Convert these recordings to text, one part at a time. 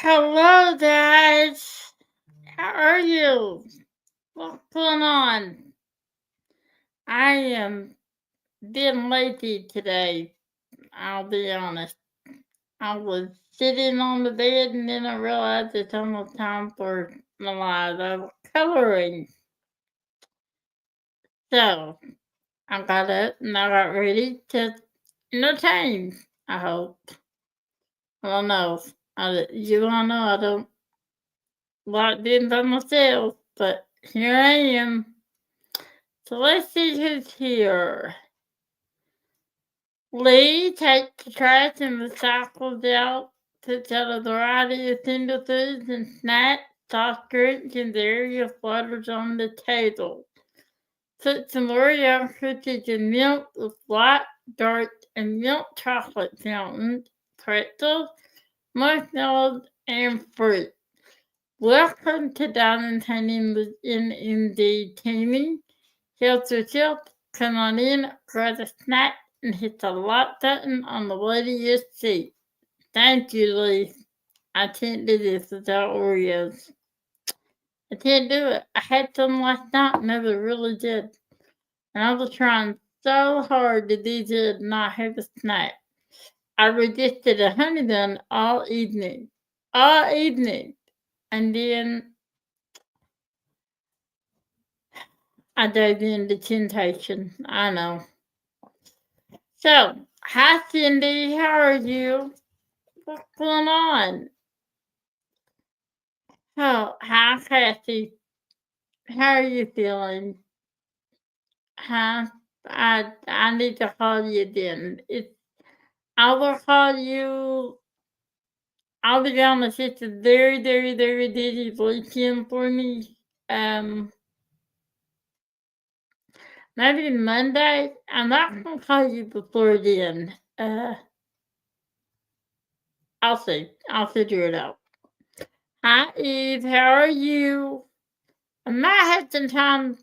Hello, guys. How are you? What's going on? I am being lazy today. I'll be honest. I was sitting on the bed and then I realized it's almost time for my live coloring. So I got up and I got ready to entertain. I hope. I don't know. You all know I don't like being by myself, but here I am. So let's see who's here. Lee takes the trash and recycles out, puts out a variety of finger foods and snacks, soft drinks, and the area flutters on the table. Puts some Oreo cookies and milk with white, dark, and milk chocolate fountains, pretzels, marshmallows, and fruit. Welcome to Dining Training with NMD Teaming. Help yourself, come on in, grab a snack, and hit the like button on the way to your seat. Thank you, Lee. I can't do this without Oreos. I can't do it. I had some last night and never really did. And I was trying so hard to do good and not have a snack. I resisted a honey bun all evening. All evening. And then I dove into temptation. I know. So, hi Cindy, how are you? What's going on? Oh, hi Kathy, how are you feeling? Huh? I need to call you then. I will call you. I'll be honest, it's a very, very, very busy weekend for me. Um, Maybe Monday. I'm not gonna call you before then. I'll see. I'll figure it out. Hi Eve, how are you? I might have some time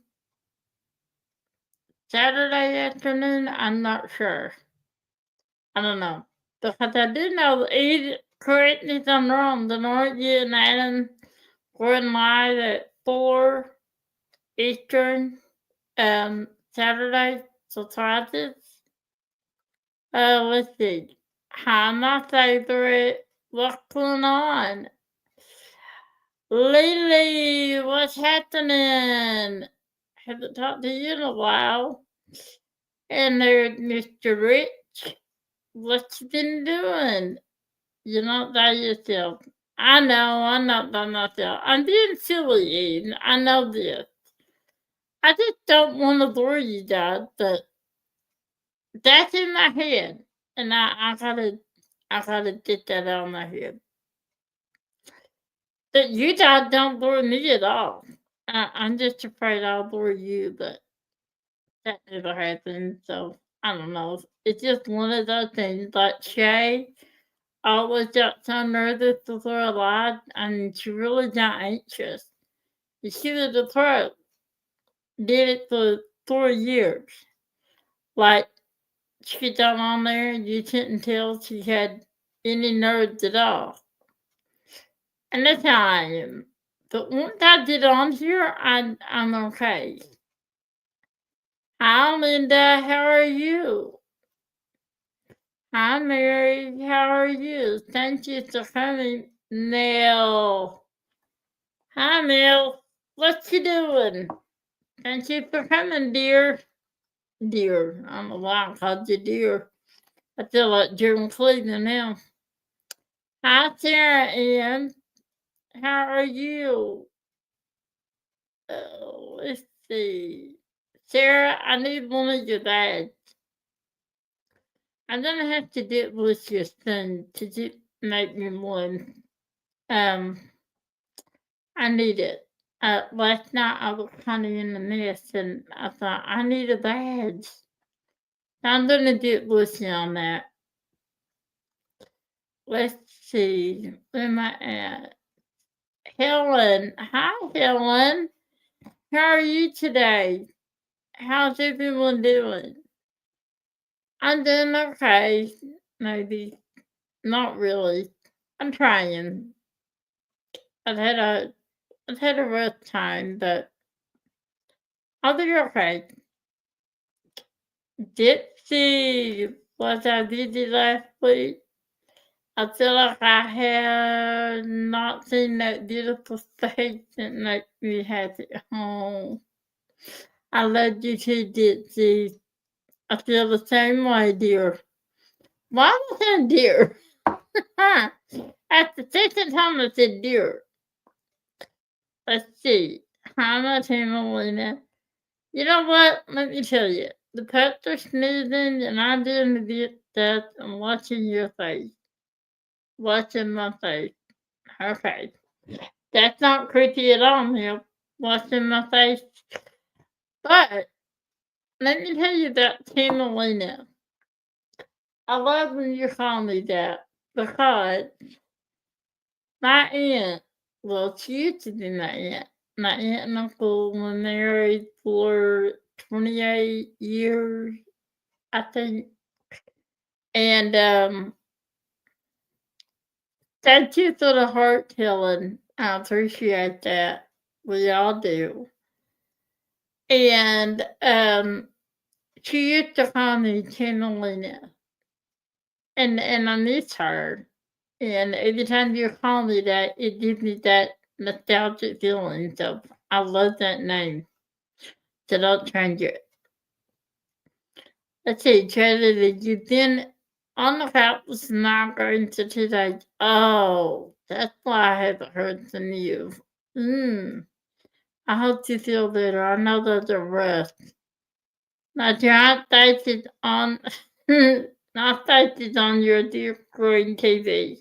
Saturday afternoon. I'm not sure. I don't know. Because I do know Eve, correct me if I'm wrong, the North you and Adam going live at 4 Eastern Saturday. So try this. Let's see. Hi, my favorite. What's going on? Lily, what's happening? Haven't talked to you in a while. And there's Mr. Rich. What you been doing? You're not by yourself. I know, I'm not by myself. I'm being silly, Eve. I know this. I just don't want to bore you guys, but that's in my head. And I gotta get that out of my head. But you guys don't bore me at all. I'm just afraid I'll bore you, but that never happened. So I don't know. It's just one of those things. Like Shay always got so nervous before a live, and she really got anxious. She was a pro. Did it for 4 years. Like she got on there, you couldn't tell she had any nerves at all. And that's how I am. But once I get on here, I'm okay. Hi, Linda. How are you? Hi, Mary. How are you? Thank you for coming. Nell. Hi, Nell. What you doing? Thank you for coming, dear. Dear. I don't know why I called you dear. I feel like Jim Cleveland now. Hi, Sarah Ann. How are you? Let's see. Sarah, I need one of your bags. I'm gonna have to get with your son to make me one. Um, I need it. Last night I was kind of in the mess, and I thought I need a badge. I'm gonna get with you on that. Let's see. Where am I at? Helen. Hi, Helen. How are you today? How's everyone doing? I'm doing okay. Maybe. Not really. I'm trying. I've had a I've had a rough time, but I'll be okay. Dipsy, what I did last week. I feel like I have not seen that beautiful face that makes me happy at home. I love you too, Dipsy. I feel the same way, dear. Why am I saying dear? Huh? That's the second time I said dear. Let's see. How much Melina? You know what? Let me tell you. The pets are sneezing and I'm doing the deep stuff and watching your face. Watching my face. Okay. That's not creepy at all, Neil. Watching my face. But let me tell you about Melina. I love when you call me that because my aunt, well, she used to be my aunt. My aunt and uncle were married for 28 years, I think. And thank you for the heart telling. I appreciate that. We all do. And she used to call me Timelina. And I miss her. And every time you call me that, it gives me that nostalgic feeling. So I love that name. So don't change it. Let's see, Charlie, you've been on the couch with migraines for 2 days. Oh, that's why I haven't heard from you. I hope you feel better. I know those are rough. My giant face is on my face is on your dear green TV.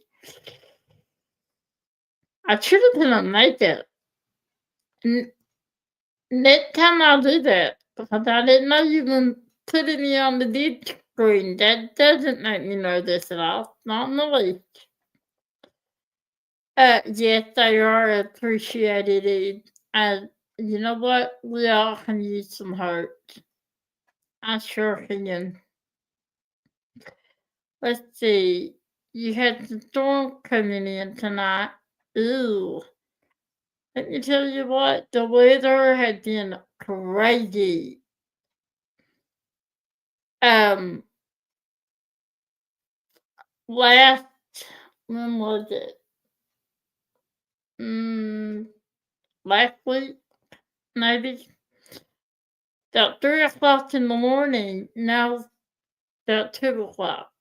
I should have been on makeup. Next time I'll do that because I didn't know you were putting me on the big screen. That doesn't make me nervous at all. Not in the least. Yes, they are appreciated. And you know what? We all can use some hurt. I sure can. Let's see. You had the storm coming in tonight. Ooh. Let me tell you what, the weather has been crazy. Um, last, when was it? Last week, maybe? About 3 o'clock in the morning, now about 2 o'clock.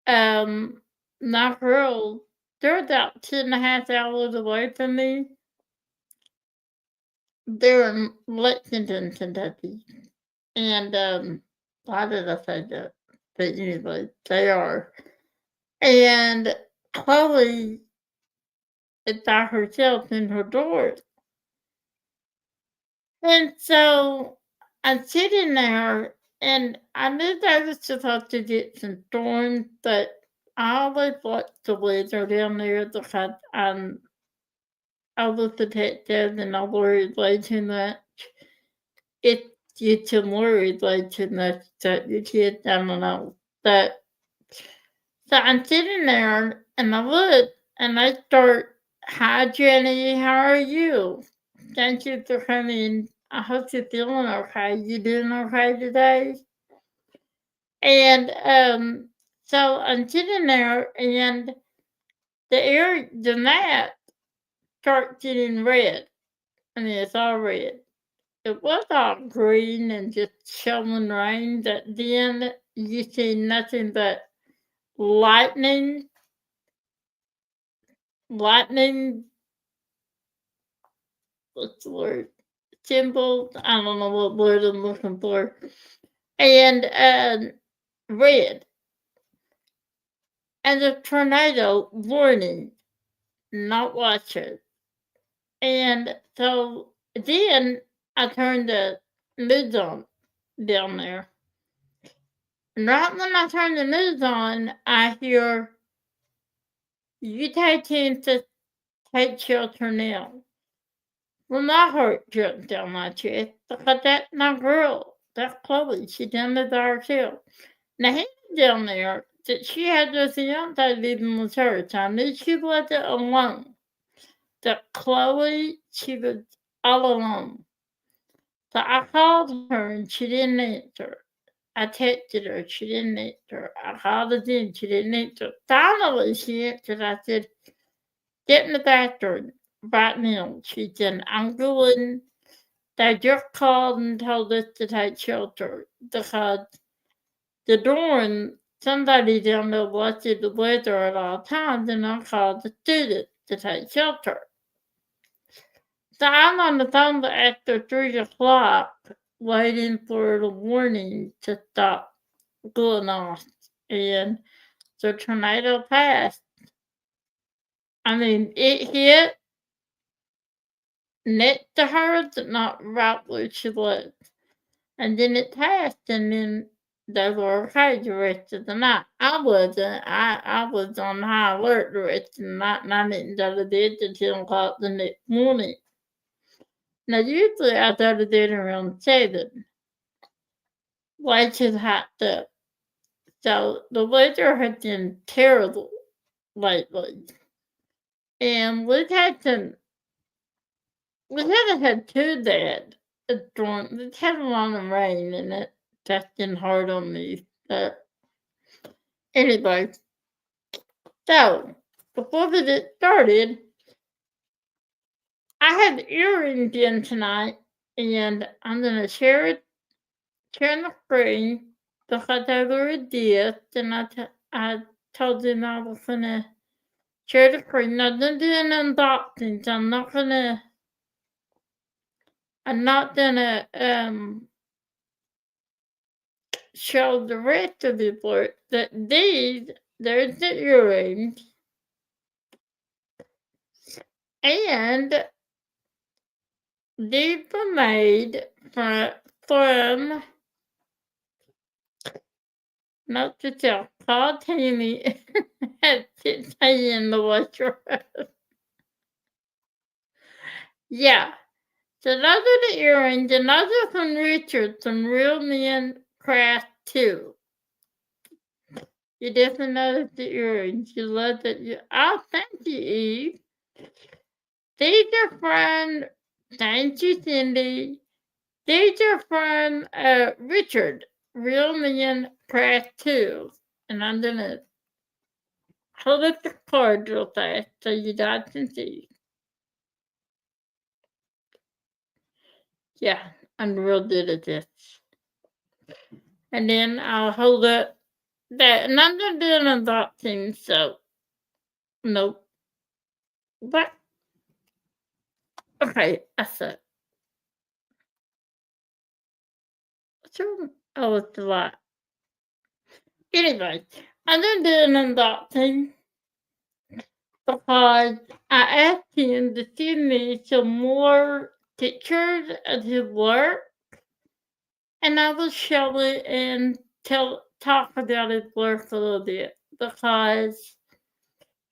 My girls, they're about 2.5 hours away from me. They're in Lexington, Kentucky. And, why did I say that? But anyway, they are. And Chloe is by herself in her door. And so I'm sitting there, and I knew I was supposed to get some storms, but I always watch the weather down there because I overprotective and I worry way too much. If you can worry way too much that your kids, I don't know. But so I'm sitting there and I look and I start, "Hi Jenny, how are you? Thank you for coming. I hope you're feeling okay. You doing okay today?" And so I'm sitting there and the mat starts getting red. I mean it's all red. It was all green and just showing rain, but then you see nothing but lightning, lightning, what's the word? Symbols. I don't know what word I'm looking for. And red. And a tornado warning, not watch it. And so then I turned the news on down there. And right when I turn the news on, I hear Utah team to take shelter now. Well, my heart jumped down my chest because that's my girl. That's Chloe. She done it by herself. Now, he down there that she had a fiance living with her, so I knew she wasn't alone. that Chloe, she was all alone. So I called her and she didn't answer. I texted her, she didn't answer. I called again, she didn't answer. Finally, she answered. I said, "Get in the bathroom right now." She said, "I'm going. They just called and told us to take shelter because the dorm, somebody down there watching the weather at all times, and I called the students to take shelter." So I'm on the phone after 3 o'clock waiting for the warning to stop going off. And the tornado passed. I mean, it hit next to her, but not right where she was. And then it passed, and then they were okay the rest of the night. I wasn't. I was on high alert the rest of the night, and I didn't go to bed till 10 o'clock the next morning. Now, usually I go to bed around 7, way too hot up. So the weather has been terrible lately. And we haven't had too bad a storm. We've had a lot of rain and that's been hard on me. But anyway, so before we get started, I have earrings in tonight and I'm gonna share the screen because they were a gift and I told them I was gonna share the screen. Now I'm doing unboxings. I'm not gonna show the rest of the board that there's the earrings, and these were made from not to tell Paul Tammy had to stay in the washroom. Yeah. So those are the earrings, and those are from Richard, from Real Men Craft 2. You definitely noticed the earrings. You love that. Oh, thank you, Eve. These are from, thank you, Cindy. These are from Richard, Real Men Craft 2. And I'm going to hold up the card real fast so you guys can see. Yeah, I'm real good at this. And then I'll hold up that. And I'm not doing an unboxing, so nope. But, okay, I said. Sure. Oh, it's a lot. Anyway, I'm not doing an unboxing because I asked him to send me some more pictures of his work, and I will show it and talk about his work a little bit because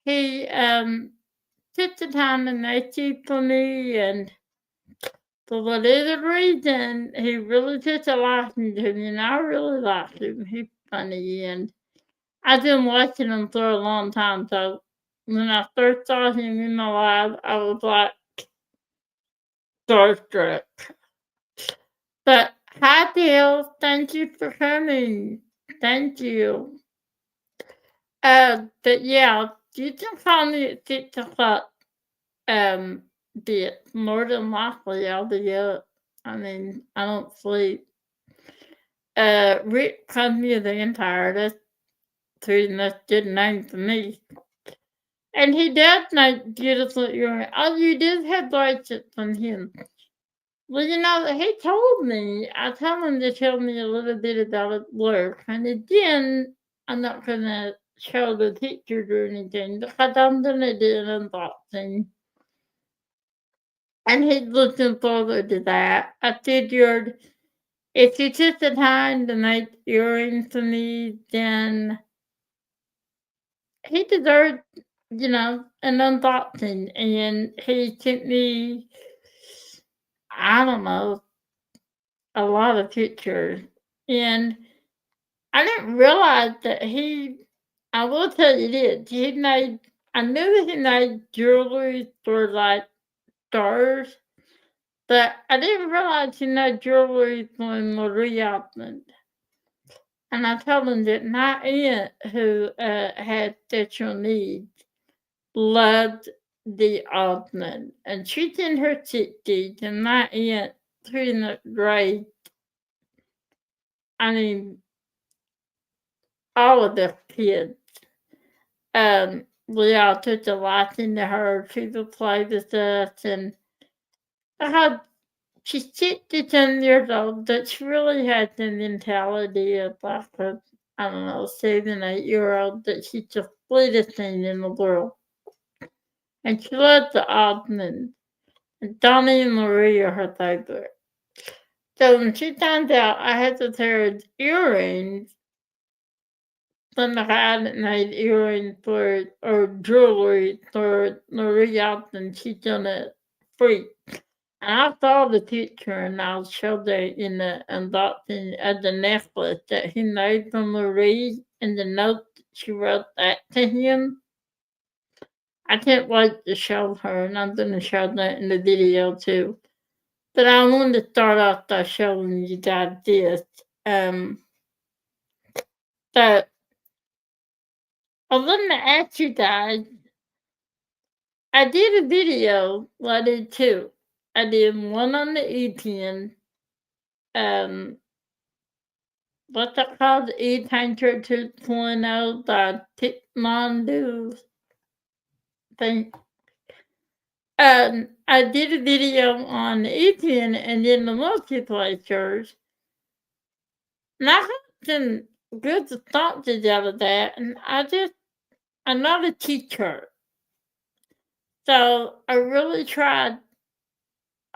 he took the time to make it for me, and for whatever reason, he really took a liking to me, and I really liked him. He's funny, and I've been watching him for a long time, so when I first saw him in my life, I was like starstruck. But hi, Bill. Thank you for coming. Thank you. But yeah, you can call me at 6 o'clock. Bit more than likely I'll be up. I mean, I don't sleep. Rick comes me the Empire. That's pretty much good name for me. And he does make beautiful earrings. Oh, you did have bracelets from him. Well, he told me, I told him to tell me a little bit about his work. And again, I'm not going to show the pictures or anything because I'm going to do an unboxing. And he's looking forward to that. I figured if he took the time to make earrings for me, then he deserved, an unboxing. And he sent me, I don't know, a lot of pictures. And I didn't realize that I will tell you this, I knew he made jewelry for like stars, but I didn't realize he made jewelry for Marie Osmond. And I told him that my aunt, who had special needs, loved the Osmond, and she's in her 60s, and my aunt pretty much raised, I mean, all of the kids. We all took a liking to her. She would play with us, and I had she's 67 years old, but she really has the mentality of like a, I don't know, 7, 8 year old, that she's the sweetest thing in the world. And she loves the Osmonds. And Donnie and Marie are her favorite. So when she found out I had to wear earrings, then I hadn't made earrings for or jewelry for Marie Osmond, she's gonna freak. And I saw the picture and I'll show that in the unboxing of the necklace that he made for Marie and the note that she wrote that to him. I can't wait to show her, and I'm going to show that in the video too. But I wanted to start off by showing you guys this. That I wanted to ask you guys, I did a video, well, I did two. I did one on the E10, what's it called? E-Tanker 2.0 by Tickmandu thing. I did a video on E10 and then the multiplexers. And I got some good responses out of that, and I'm not a teacher. So I really tried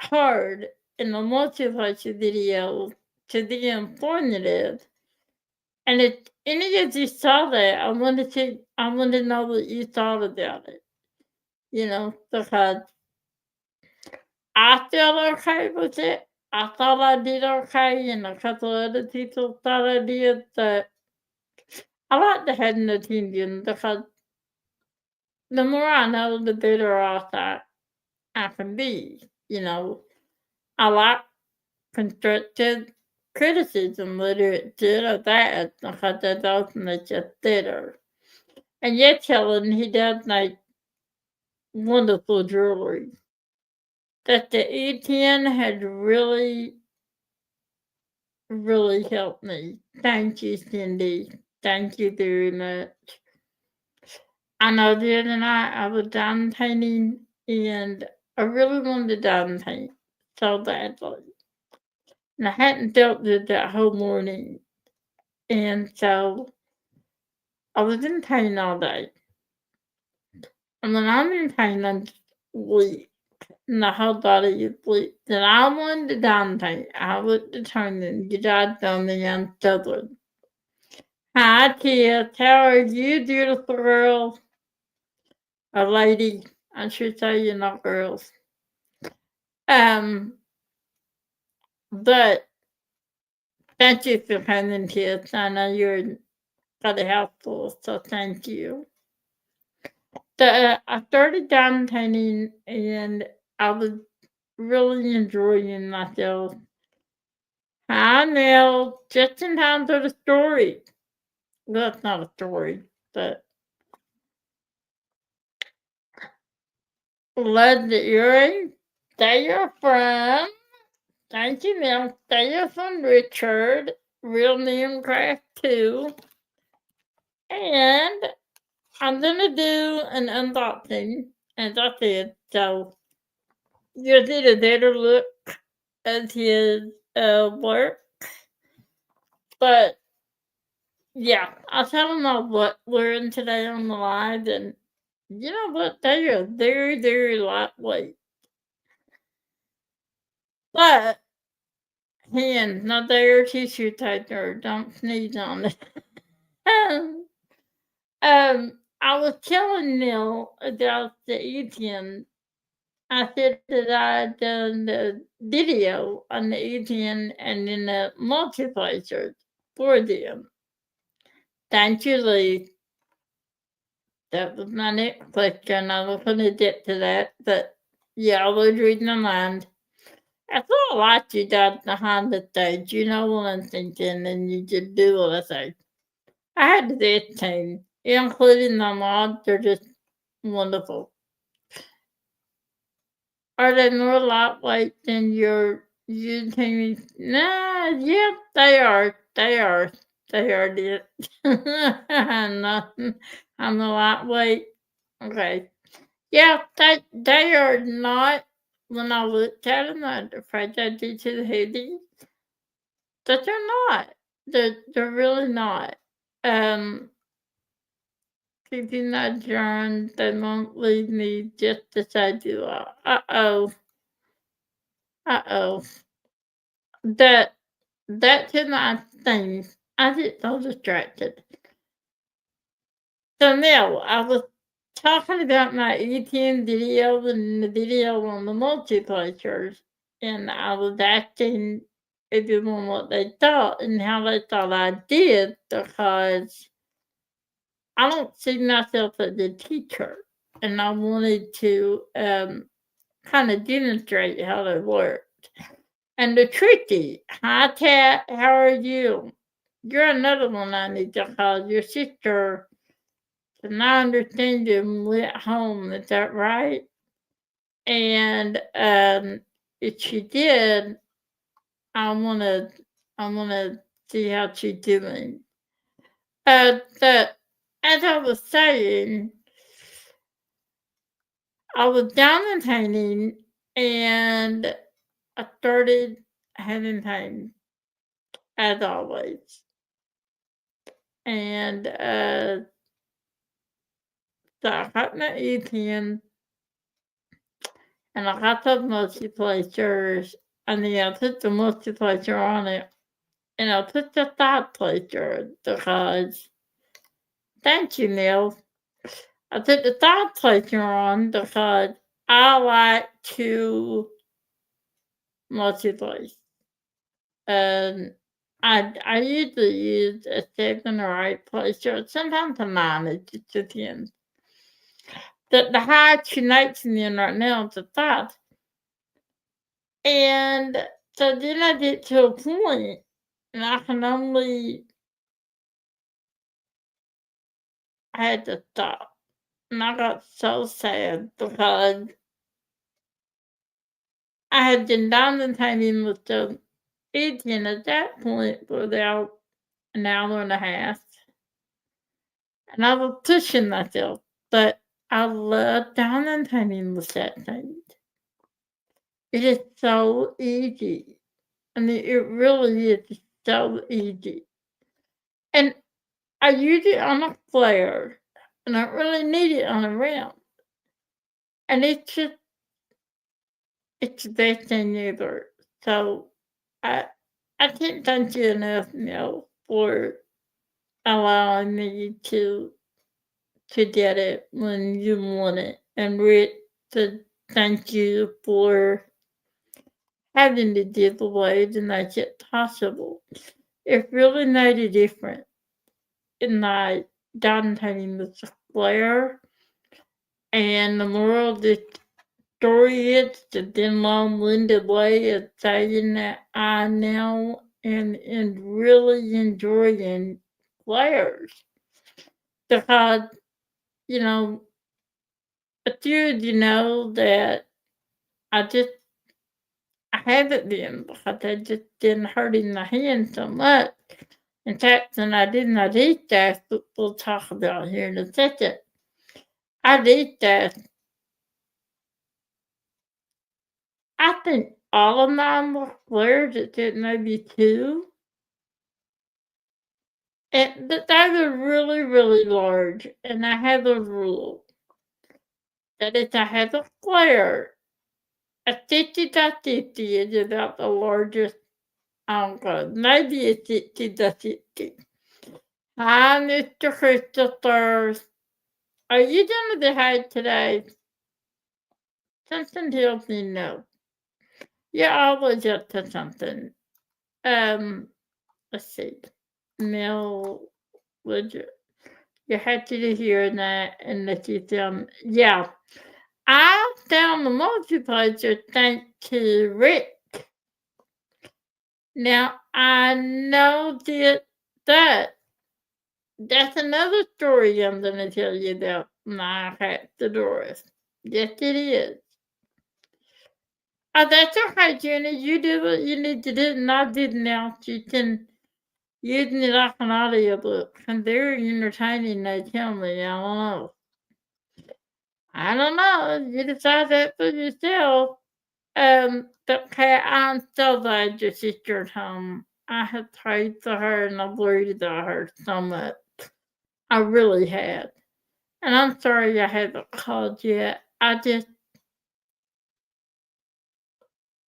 hard in the multiplexer video to be informative. And if any of you saw that, I wanted to know what you thought about it. You know, because I felt okay with it. I thought I did okay, and a couple other people thought I did, but I like to have an opinion because the more I know, the better off I can be. You know, I like constructive criticism, whether it's good or bad, because that also makes us better. And yet, Helen, he does make wonderful jewelry. That the E10 had really, really helped me. Thank you, Cindy. Thank you very much. I know the other night I was diamond painting and I really wanted to diamond paint so badly. And I hadn't felt good that whole morning. And so I was in pain all day. And when I'm in pain, I'm weak. And the whole body is weak. Then I wanted to diamond paint. I was determined to get out done the young stubborn. Hi, Tia. How are you, beautiful girl? A lady. I should say you're not girls. But thank you for coming, Tia. I know you're very helpful, so thank you. I started diamond painting and I was really enjoying myself. Hi, Nell. Just in time for the story. Well, it's not a story, but love the earring. They are from, thank you, Nell. They are from Richard, Real Name Craft 2. And I'm gonna do an unboxing, as I said, so you'll get a better look at his work. But yeah, I'll tell them all what we're in today on the live, and you know what? They are very, very lightweight. But hands, not their tissue taker. Don't sneeze on it. I was telling Neil about the E10. I said that I had done the video on the E10 and in the multiplexers for them. Thank you, Lee. That was my next question. I was going to get to that, but yeah, I was reading my mind. I saw a lot you got behind the stage. You know what I'm thinking, and you just do what I say. I had this team, including the mods. They're just wonderful. Are they more lightweight than your team? Nah, yep, they are. They are. They are. Nothing. I'm the lightweight. Okay. Yeah, they are not. When I looked at them, I'm afraid they did to the hoodie. But they're not. They're really not. Um, keeping that John, they won't leave me just to say you are. Uh-oh. Uh-oh. That's in my thing. I get so distracted. So now, I was talking about my ETN video and the video on the multiplexers, and I was asking everyone what they thought and how they thought I did because I don't see myself as a teacher, and I wanted to kind of demonstrate how they worked. And the tricky, hi Kat, how are you? You're another one I need to call. Your sister, and I understand you went home. Is that right? And if she did, I wanna see how she's doing. But as I was saying, I was down in painting and I started having pain as always. And so I got my EPN and I got the multiplexers and then I put the multiplexer on it and I put the thought placer because thank you, Neil. I put the thought placer on because I like to multiplex. And I usually use a 7 or 8 placer. Sometimes a 9, it just depends. The highest connection in right now is a 5. And so then I get to a point and I can only I had to stop. And I got so sad because I had been diamond painting with the Indian at that point for about an hour and a half. And I was pushing myself, but I love diamond painting with that thing. It is so easy. I mean, it really is so easy. And I use it on a flare, and I really need it on a round. And it's the best thing ever. So I I can't thank you enough, Neil, for allowing me to get it when you want it. And Rick, to thank you for having the giveaway to make it possible. It really made a difference in my downtown the square and the moral of the story is the then long-winded way of saying that I now am really enjoying players because you know a few of you know that I just I haven't been because I just been hurting my hand so much. In fact, when I did my deep dive, we'll talk about here in a second. I deep dive. I think all of mine were flares except maybe 2. And but they were really, really large. And I have a rule that if I have a flare, a 50 by 50 is about the largest maybe a 60 by 60. Hi, Mr. Christopher. Are you going to be high today? Something tells me no. You're always up to something. Let's see. Mel Woodger. You're happy to hear that and that you found, yeah. I found the multiplier thanks to Rick. Now, I know that's another story I'm going to tell you about my hat to Doris. Yes, it is. Oh, that's okay, Jenny. You do what you need to do, and I did now. You can use me like an audiobook, and they're entertaining, they tell me. I don't know. I don't know. You decide that for yourself. But Kat, I'm so glad your sister's home. I have prayed for her and I worried about her so much. I really have. And I'm sorry I haven't called yet.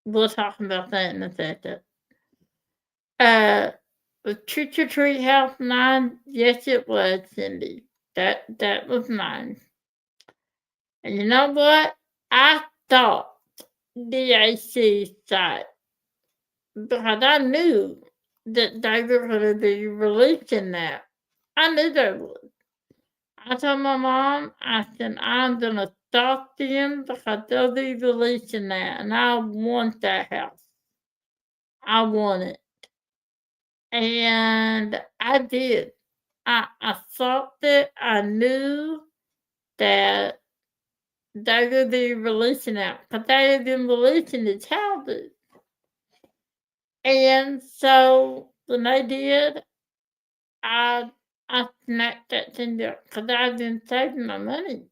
We'll talk about that in a second. The Trick or Treat House 9, yes it was, Cindy. That was mine. And you know what? I thought DAC site, because I knew that they were going to be releasing that. I knew they would. I told my mom, I said, I'm going to stop them because they'll be releasing that, and I want that house. I want it. And I did. I thought that I knew that they would be releasing that, but they had been releasing the houses. And so when they did, I snapped that thing up because I've been saving my money,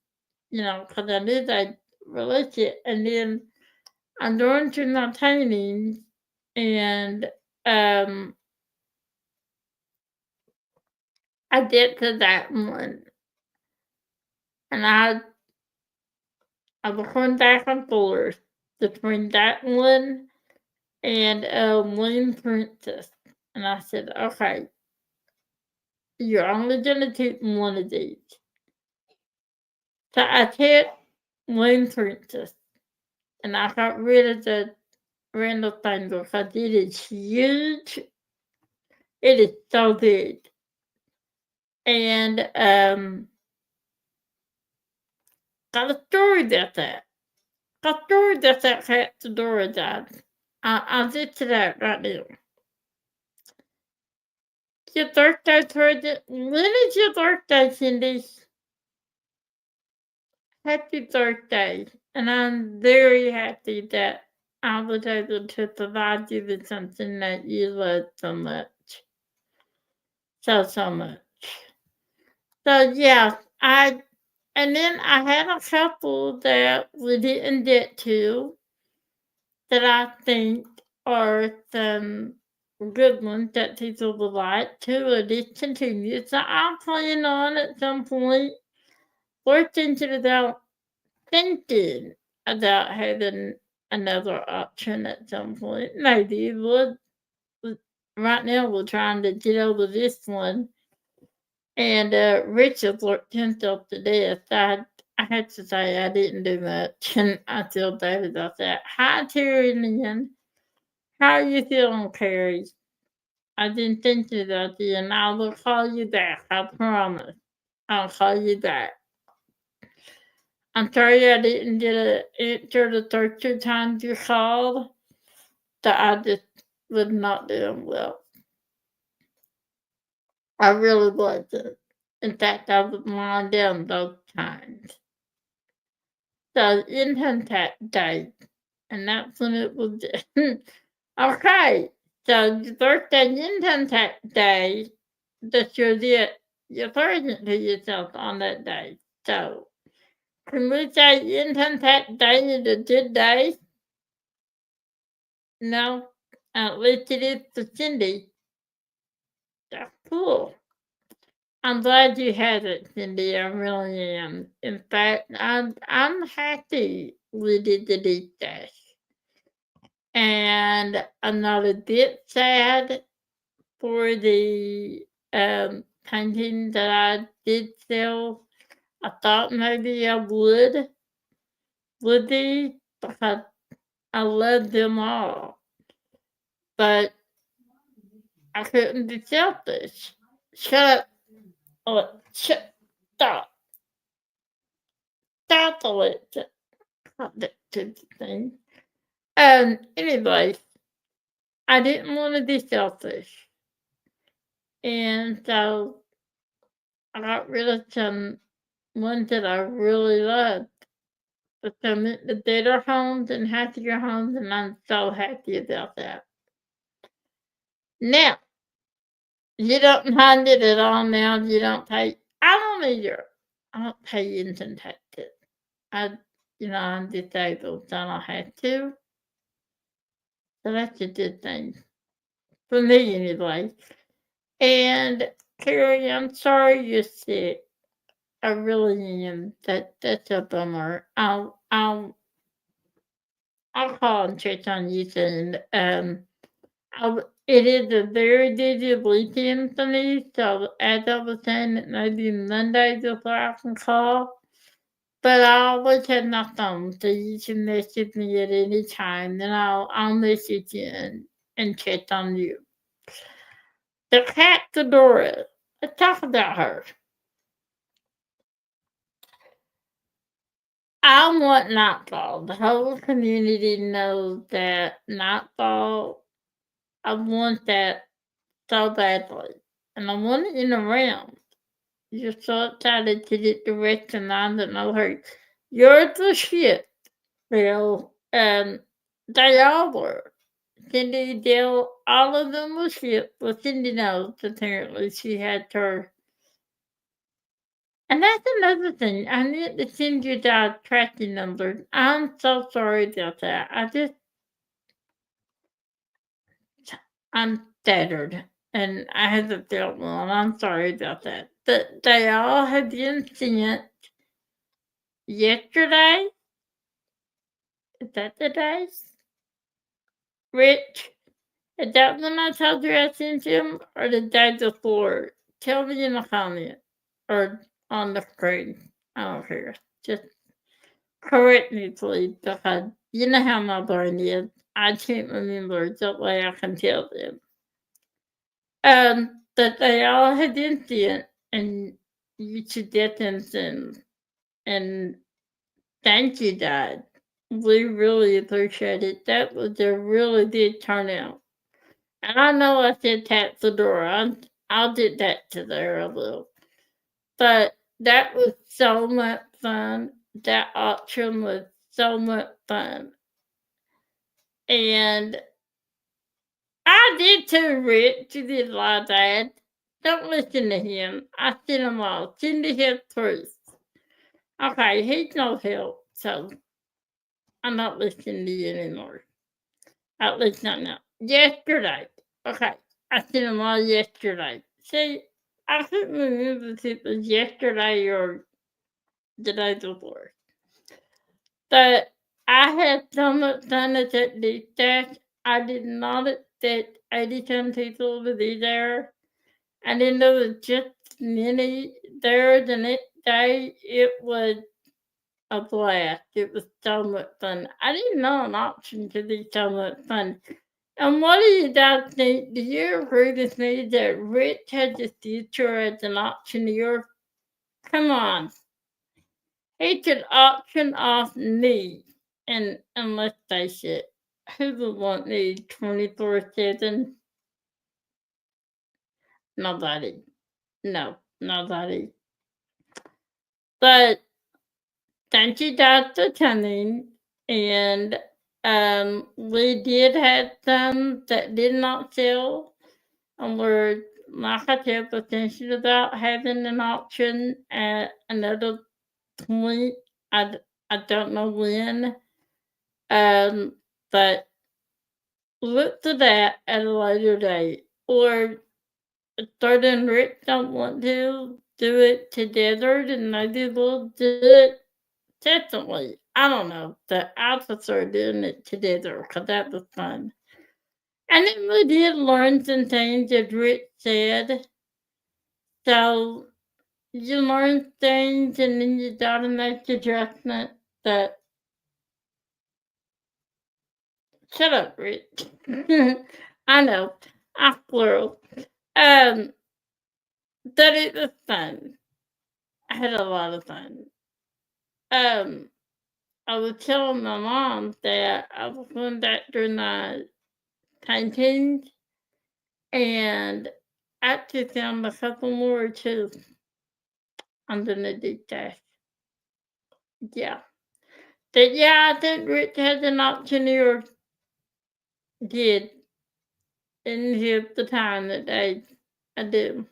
because I knew they'd release it. And then I'm going through my paintings, and I get to that one, and I was going back and forth between that one and Moon Princess. And I said, okay, you're only going to keep one of these. So I took Moon Princess, and I got rid of the Randall thing because it is huge. It is so big. And got a story about that. Got a story about that cat to Dora died. I'll get to that right now. Your birthday present. When is your birthday, Cindy? Happy birthday. And I'm very happy that I was able to provide you with something that you love so much. So much. So yeah, and then I had a couple that we didn't get to that I think are some good ones that people would like to discontinue. So I'm planning on at some point thinking about having another option at some point. Maybe right now we're trying to get over this one. And Richard worked himself to death. I had to say I didn't do much, and I feel bad about that. Hi, Terry Lynn. How are you feeling, Carrie? I've been thinking about you, and I will call you back. I promise. I'll call you back. I'm sorry I didn't get an answer the first 2 times you called. That I just was not doing well. I really wasn't. In fact, I was lying down those times. So income tax day, and that's when it was. Okay, so the birthday income tax day, that you'll get your present to yourself on that day. So, can we say income tax day is a good day? No, at least it is for Cindy. That's cool. I'm glad you had it, Cindy. I really am. In fact, I'm happy we did the deep dash. And I'm not a bit sad for the painting that I did sell. I thought maybe I would be, because I love them all. But I couldn't be selfish. Shut up. Oh, shut. Stop. Stop the list. Stop that stupid thing. Anyway, I didn't want to be selfish. And so I got rid of some ones that I really loved. But some of the better homes and happier homes, and I'm so happy about that. Now, you don't mind it at all now. You don't pay. I don't either. I don't pay income taxes. I'm disabled, so I don't have to. So that's a good thing for me, anyway. And Carrie, I'm sorry you're sick. I really am. That's a bummer. I'll call and check on you soon. It is a very busy weekend for me, so as I was saying, it may be Monday before I can call. But I always have my phone, so you can message me at any time, and I'll message you and check on you. The cat Fedora. Let's talk about her. I want Nightfall. The whole community knows that Nightfall. I want that so badly, and I want it in the realm. You're so excited to get the rest of mine that know her. You're the shit, Bill. They all were. Cindy, Dale, all of them were shit. Well, Cindy knows, apparently. She had her. And that's another thing. I need to send you the tracking numbers. I'm so sorry about that. I'm stuttered. And I haven't felt well, and I'm sorry about that. But they all have been sent yesterday. Is that the day? Rich, is that when I told you I sent him, or the day before? Tell me in the comment or on the screen. I don't care. Just correct me, please, because you know how my brain is. I can't remember. That way I can tell them. That they all had incident and you should get them soon. And thank you, Dad. We really appreciate it. That was a really big turnout. And I know I said tap the door. I'll get that to there a little. But that was so much fun. That auction was so much fun. And I did too, Rich. You did like that. Don't listen to him. I sent him all. Cindy has proof. Okay, he's no help, so I'm not listening to you anymore. At least not now. Yesterday. Okay, I sent him all yesterday. See, I couldn't remember if it was yesterday or the day before. But I had so much fun at that dispatch. I did not expect 80 people to be there. And then there was just many there the next day. It was a blast. It was so much fun. I didn't know an auction could be so much fun. And what do you guys think? Do you agree with me that Rich has the future as an auctioneer? Come on. He could auction off me. And let's face it, who would want me 24/7? Nobody. No, nobody. But thank you guys for coming. And we did have some that did not sell. And we're, like I said, we're thinking about having an auction at another point. I don't know when. But look to that at a later date. Or Third and Rick don't want to do it together, then maybe we'll do it separately. I don't know. The outfits are doing it together because that was fun. And then we did learn some things that Rick said. So you learn things and then you gotta make adjustments that. Shut up, Rick. I know. I'm plural. But it was fun. I had a lot of fun. Um, I was telling my mom that I was going back during the paintings, and I took down a couple more too under the detail. Yeah. But yeah, I think Rich has an auctioneer did in his the time that I do.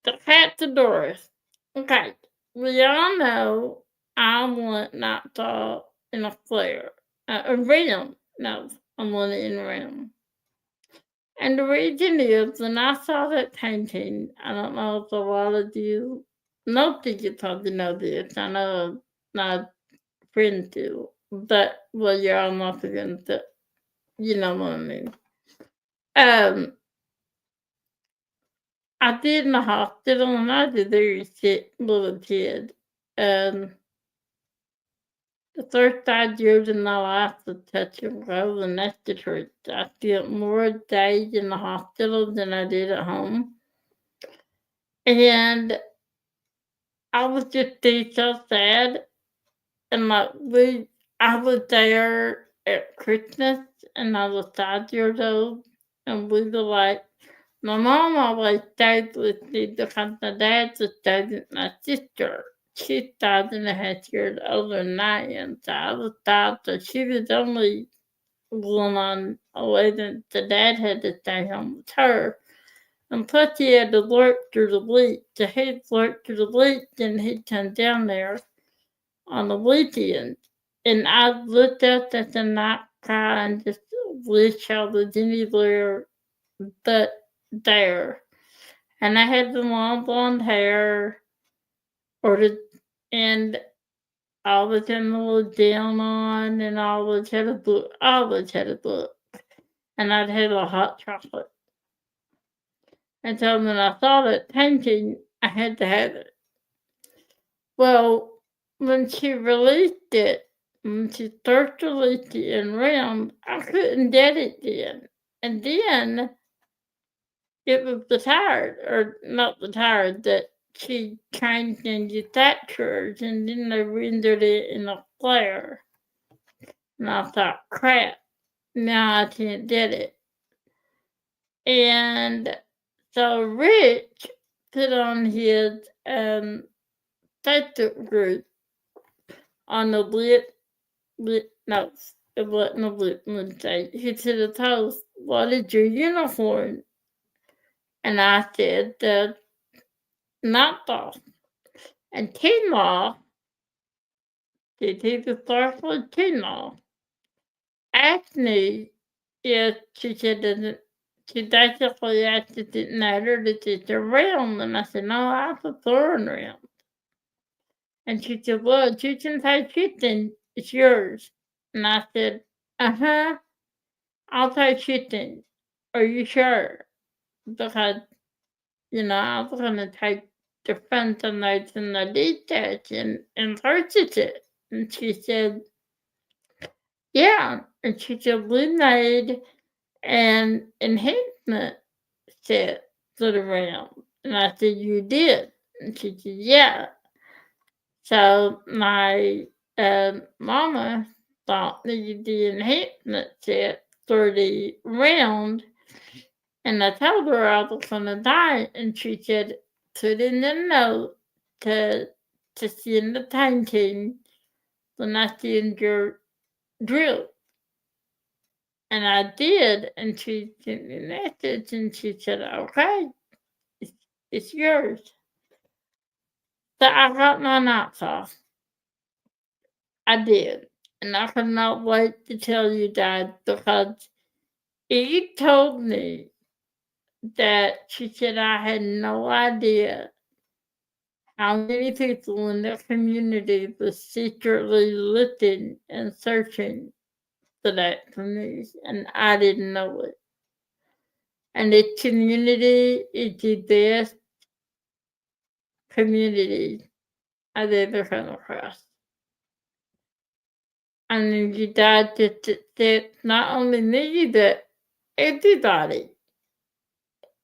The cat to Doris. Okay. We all know I want not to in a flare. A rim. No, I want it in a rim. And the reason is, when I saw that painting, I don't know if a lot of you, most of you probably know this. I know my friends do, but well, you're all not against it. You know what I mean. Um, I did in the hospital when I was a very sick little kid. Um, the first 5 years of my life was touch and go, and that's the truth. I spent more days in the hospital than I did at home. And I was just so sad. And I was there at Christmas, and I was 5 years old, and we were like, my mom always stayed with me because my dad just stayed with my sister. She's 5.5 years older than I am, so I was 5, so she was only going on 11. The dad had to stay home with her. And plus, he had to work through the week. So he'd work through the week, and he'd come down there on the weekend. And I looked up at the night sky and just wish I was anywhere but there. And I had the long blonde hair, or the, and I always had a little down on, and I always had a book. I always had a book, and I'd have a hot chocolate. And so when I saw that painting, I had to have it. Well, when she released it, when she first released it in Realm, I couldn't get it then. And then it was retired, or not retired, that she changed manufacturers, and then they rendered it in a flare. And I thought, crap, now I can't get it. And so Rich put on his Facebook group on the no, it wasn't a lit Wednesday. He said, a toast, what is your uniform? And I said, the night ball. And Tina, did he start with Tina? Asked me if she said, doesn't, she basically asked if it didn't matter that it's a realm. And I said, no, I prefer a realm. And she said, well, you can take chicken, it's yours. And I said, uh-huh, I'll take chicken. Are you sure? Because, I was gonna take the front notes and the details and purchase it. And she said, yeah. And she said, we made an enhancement set for the realm. And I said, you did? And she said, yeah. So my mama thought that the enhancement set for the round, and I told her I was gonna die, and she said, put in the note to send the painting when I send your drill. And I did, and she sent me a message, and she said, okay, it's yours. So I got my knots off. I did. And I cannot wait to tell you that, because Eve told me that she said I had no idea how many people in the community were secretly looking and searching for that for me, and I didn't know it. And the community is the best community I've ever come across. And you got that not only me, but everybody.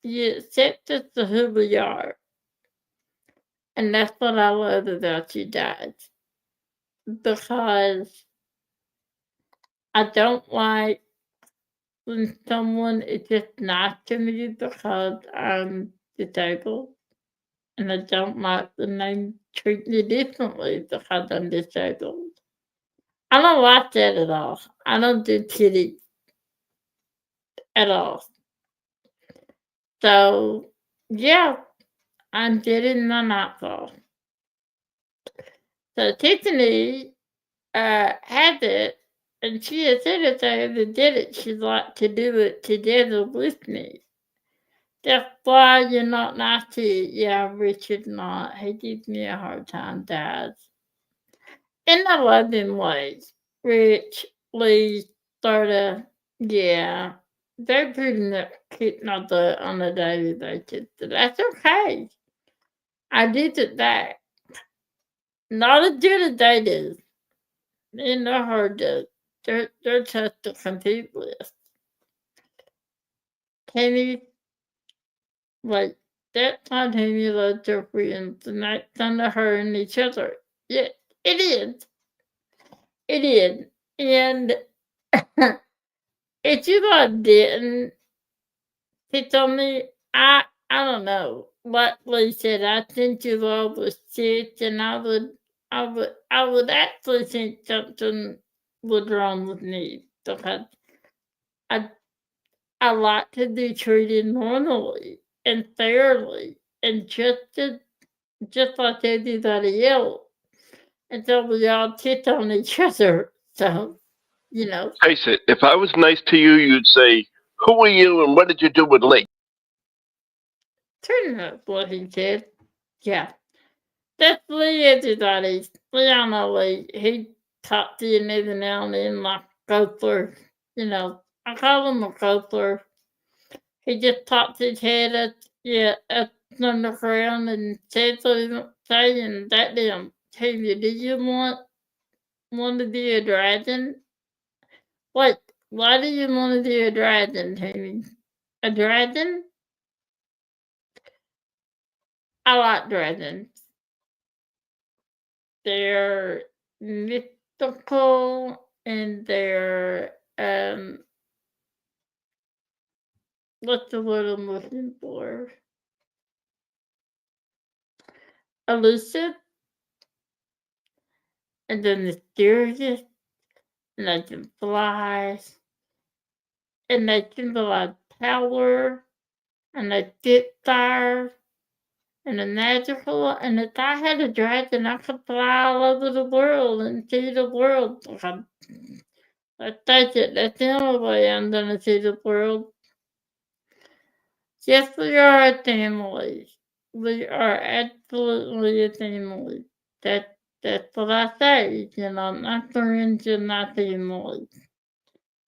You accept us for who we are. And that's what I love about you guys. Because I don't like when someone is just nice to me because I'm disabled. And I don't like when they treat me differently because I'm disabled. I don't like that at all. I don't do pity at all. So, yeah, I'm getting my nightfall. So Tiffany had it, and she had said if I ever did it, she'd like to do it together with me. That's why you're not nasty. Yeah, Richard not. He gives me a hard time, Dad. In a loving ways. Rich, Lee, sorta, yeah. They're pretty much kicking my butt on a daily basis. But that's okay. I did it back. Not as good as they do. They know how to. They're tough to compete with. Tammy, like, that time Tammy loves her friends, and that's under her and each other. Yeah, it is. It is. And if you like didn't, he told me, I don't know what Lee said. I think you all was sick, and I would actually think something was wrong with me because I I like to be treated normally and fairly and just like everybody else. And so we all pick on each other. So, you know, Face it, if I was nice to you, you'd say, "Who are you and what did you do with Lee?" turn up what he said. Yeah. That's Lee everybody. Leon Lee. He talked to you every now and then like Gopher. You know, I call him a Gopher. He just pops his head at on the ground and says what he wants to say, and that damn tell you, do you want to be a dragon? What? Why do you want to be a dragon, Tammy? A dragon? I like dragons. They're mythical and they're what's the word I'm looking for? Elusive and then mysterious and they can fly and they symbolize power and they fit fire and a magical. And if I had a dragon, I could fly all over the world and see the world. I take it. That's the only way I'm gonna see the world. Yes, we are a family. We are absolutely a family. That's what I say. You know, my friends and my family.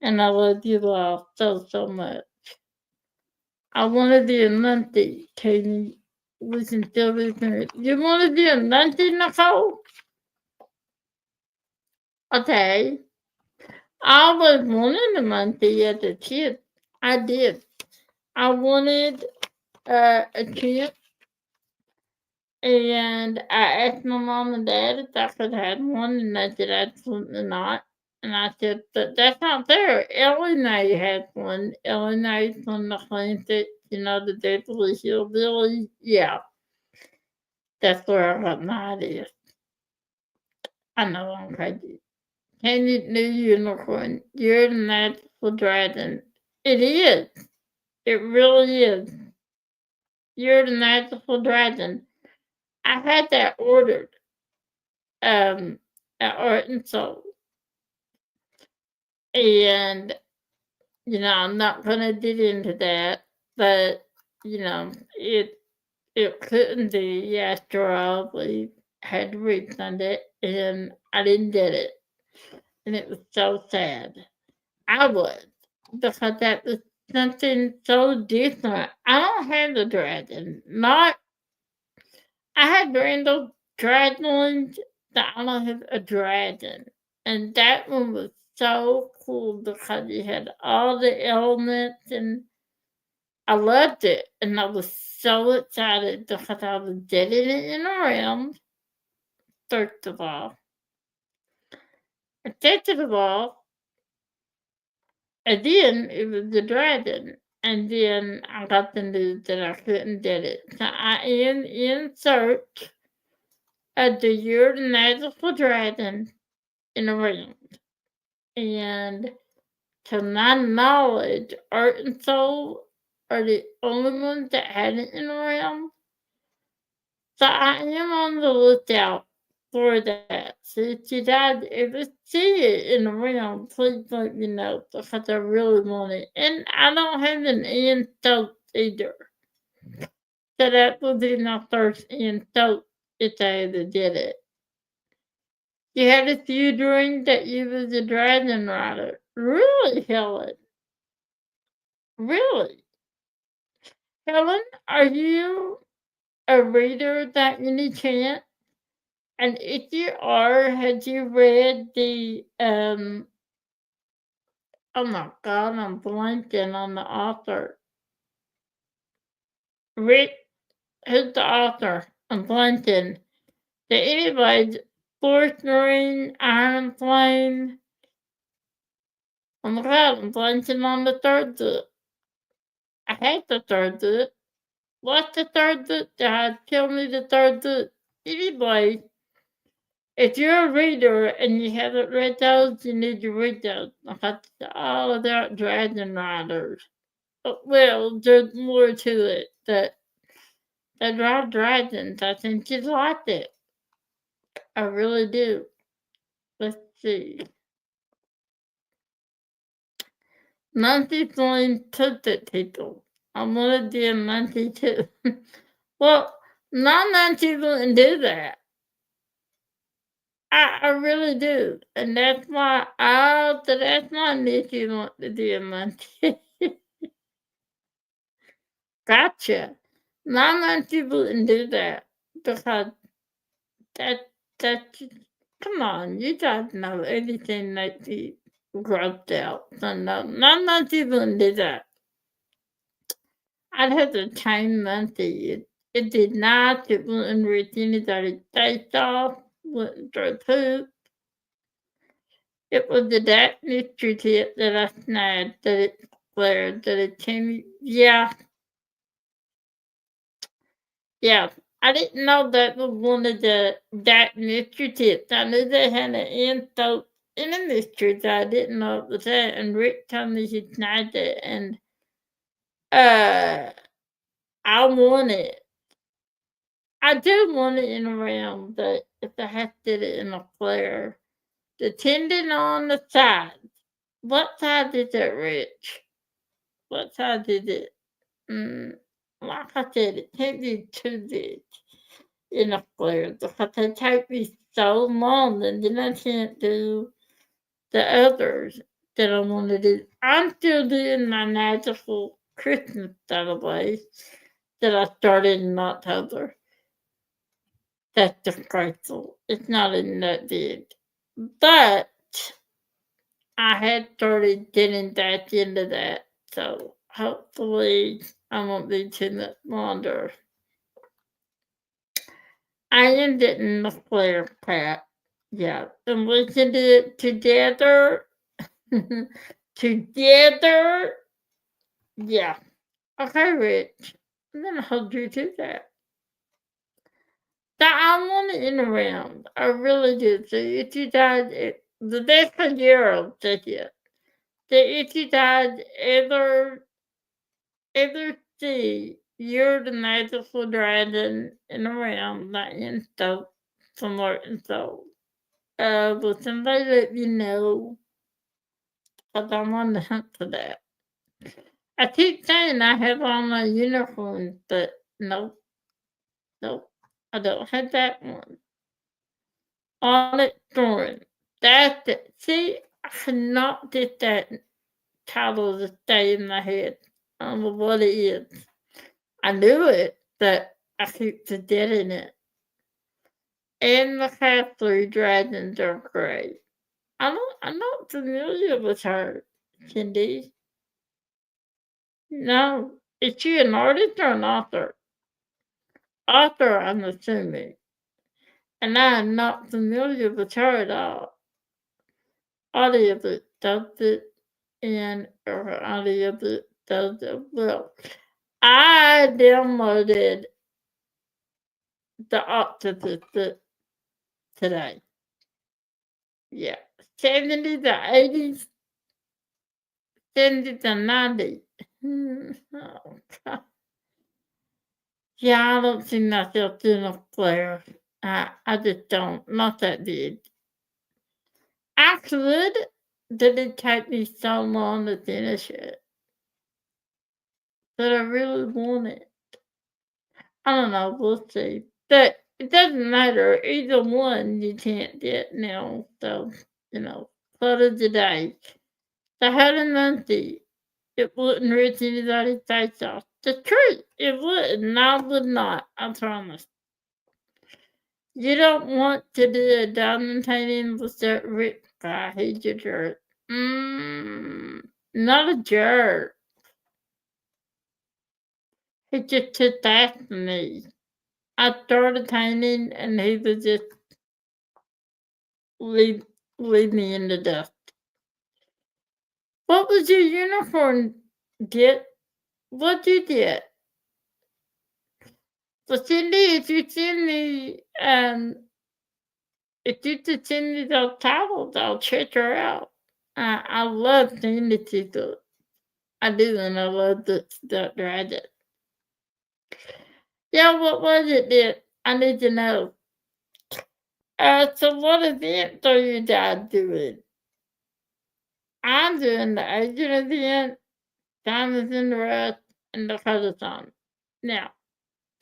And I love you all so much. I want to be a Monday, Katie. We can still listen. You want to be a Monday, Nicole? Okay. I always wanted a Monday as a kid. I did. I wanted a chimp, and I asked my mom and dad if I could have one, and they said absolutely not. And I said, but that's not fair. Illinois has one. Illinois from the Atlantic, you know, the Beverly Hillbillies. Yeah, that's where I got my idea. I know I'm crazy. Candy New Unicorn, you're the magical dragon. It is. It really is. You're the magical dragon. I had that ordered at Art and Soul. And, you know, I'm not gonna get into that, but you know, it couldn't be after all. We had to refund it and I didn't get it. And it was so sad. I was because that was something so different. I don't have the dragon. Not I had Randall Dragonland, but I don't have a dragon. And that one was so cool because you had all the elements and I loved it, and I was so excited because I was getting it in around, first of all. And second of all, and then it was the dragon. And then I got the news that I couldn't get it. So I am in search of the Year the Magical Dragon in around. And to my knowledge, Art and Soul are the only ones that had it in around. So I am on the lookout for that. So if you guys ever see it in around, please let me know because I really want it. And I don't have an Ian Stokes either. So that would be my first Ian Stokes if I ever did it. You had a few dreams that you was a dragon rider. Really, Helen? Really? Helen, are you a reader by any chance? And if you are, had you read the oh my god, I'm blanking on the author. Rick, who's the author? I'm blanking. But anyways, Fourth Marine, Iron Flame. Oh my god, I'm blanking on the third book. I hate the third book. What's the third book? God, tell me the third book. Anyway, if you're a reader and you haven't read those, you need to read those. Because it's all about dragon riders. Well, there's more to it. That ride dragons. I think you'd like it. I really do. Let's see. Nancy Flame took it, people. I want to do Nancy too. Well, not Nancy wouldn't do that. I really do. And that's why that's my Nikki want to do Nancy. Gotcha. My Nancy wouldn't do that because that come on, you guys know anything that you grossed out. So no, not even do that. I'd have to tame Nancy. It did not, it wouldn't rip anybody's face off, wouldn't throw poop. It was the that mystery tip that I snagged that it flared, that it came, yeah. Yeah, I didn't know that was one of the that mystery tips. I knew they had an info in the mystery, so I didn't know it was that. And Rick told me he snagged it, and uh, I want it. I do want it in a round, but if I had to get it in a flare, depending on the size. What size is it, Rich? What size is it? Like I said, it can't be too big in a flare because they take me so long, and then I can't do the others that I want to do. I'm still doing my magical Christmas database that I started in October. That's disgraceful. It's not even that big. But I had started getting back into that, so hopefully I won't be too much longer. I am getting the flare pat. Yeah, and we can do it together. Together. Yeah. Okay, Rich. I'm gonna hold you to that. That I want it in around. I really do. So if you guys, the best for Gerald said it. So if you guys ever see You're the Magical Dragon in around that info from Art and Soul, will somebody let me know? Because I'm on the hunt for that. I keep saying I have all my uniforms, but nope, nope, I don't have that one. Onyx Thorn. That's it. See, I cannot get that title to stay in my head. I don't know what it is. I knew it, but I keep forgetting it. And the Castle Dragons are great. I'm not familiar with her, Cindy. No, Is she an artist or an author? Author, I'm assuming. And I am not familiar with her at all. Audio that does it or audio that does it well. I downloaded the Octopus today. Yeah. 70s, the 80s, 70s, and 90s. Oh, God. Yeah, I don't see myself doing a flare. I just don't. Not that big. I could, but it take me so long to finish it. But I really want it. I don't know, we'll see. But it doesn't matter. Either one you can't get now. So, part of the day. So I had a Monday. It wouldn't rip anybody's face off. The truth, it wouldn't. And I would not, I promise. You don't want to do a diamond painting with that rich guy. He's a jerk. Not a jerk. He just took after me. I started painting and he would just leave me in the dust. What was your uniform get? What'd you get? So Cindy, if you send me if you just send me those towels, I'll check her out. I love Cindy Tickle. I do, and I love the dragon. Yeah, what was it that I need to know? So what events are you guys doing? I'm doing the Asian event, Diamonds in the Rough, and the Featherthon. Now,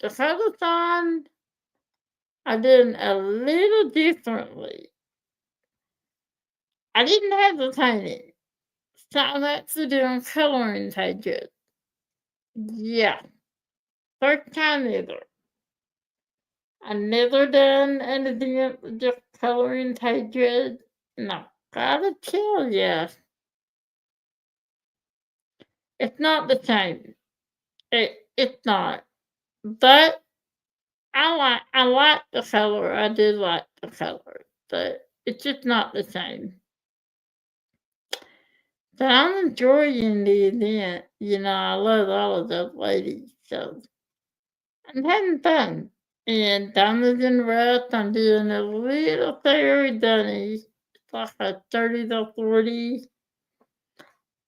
the Featherthon, I did a little differently. I didn't have the painting, so I'm actually doing coloring pages. Yeah, first time ever. I never done an event with just coloring pages. No, gotta tell ya, it's not the same. It's not. But I like the color. I do like the color, but it's just not the same. But I'm enjoying the event. I love all of those ladies, so I'm having fun. And Diamonds in the Rough, I'm doing a little fairy dunny. It's like a 30 to 40.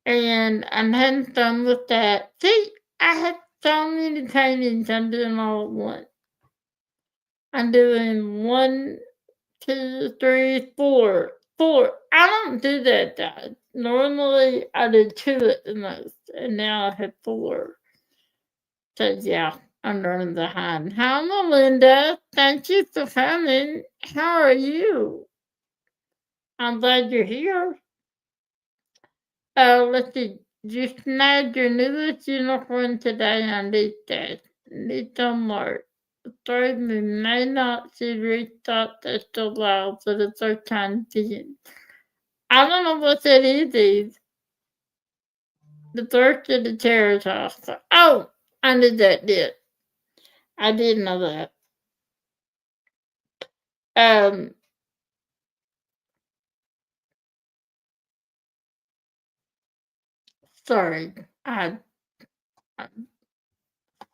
And I'm having fun with that. See, I have so many paintings I'm doing all at once. I'm doing 1, 2, 3, 4. 4. I don't do that, Dad. Normally, I do 2 at the most, and now I have 4. So, yeah, I'm running behind. Hi, Melinda. Thank you for coming. How are you? I'm glad you're here. Let's see. You snagged your newest uniform today on these days. Little Mark. Sorry, we may not see restart this allowed for the third time season. I don't know what that is. The first of the terrorist house. Oh, I knew that did. I did know that. Sorry. I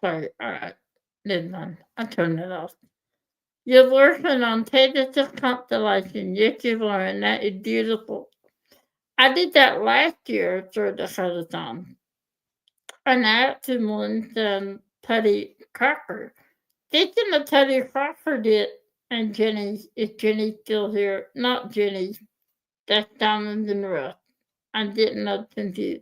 sorry. All right. Never mind. I turned it off. You're working on Pegasus constellation. Yes, you are, and that is beautiful. I did that last year for the hackathon. And I actually won Teddy Crocker. Thinking of Teddy Crocker did, and Jenny, is Jenny still here? Not Jenny. That's Diamonds in the Rough. I didn't know confused.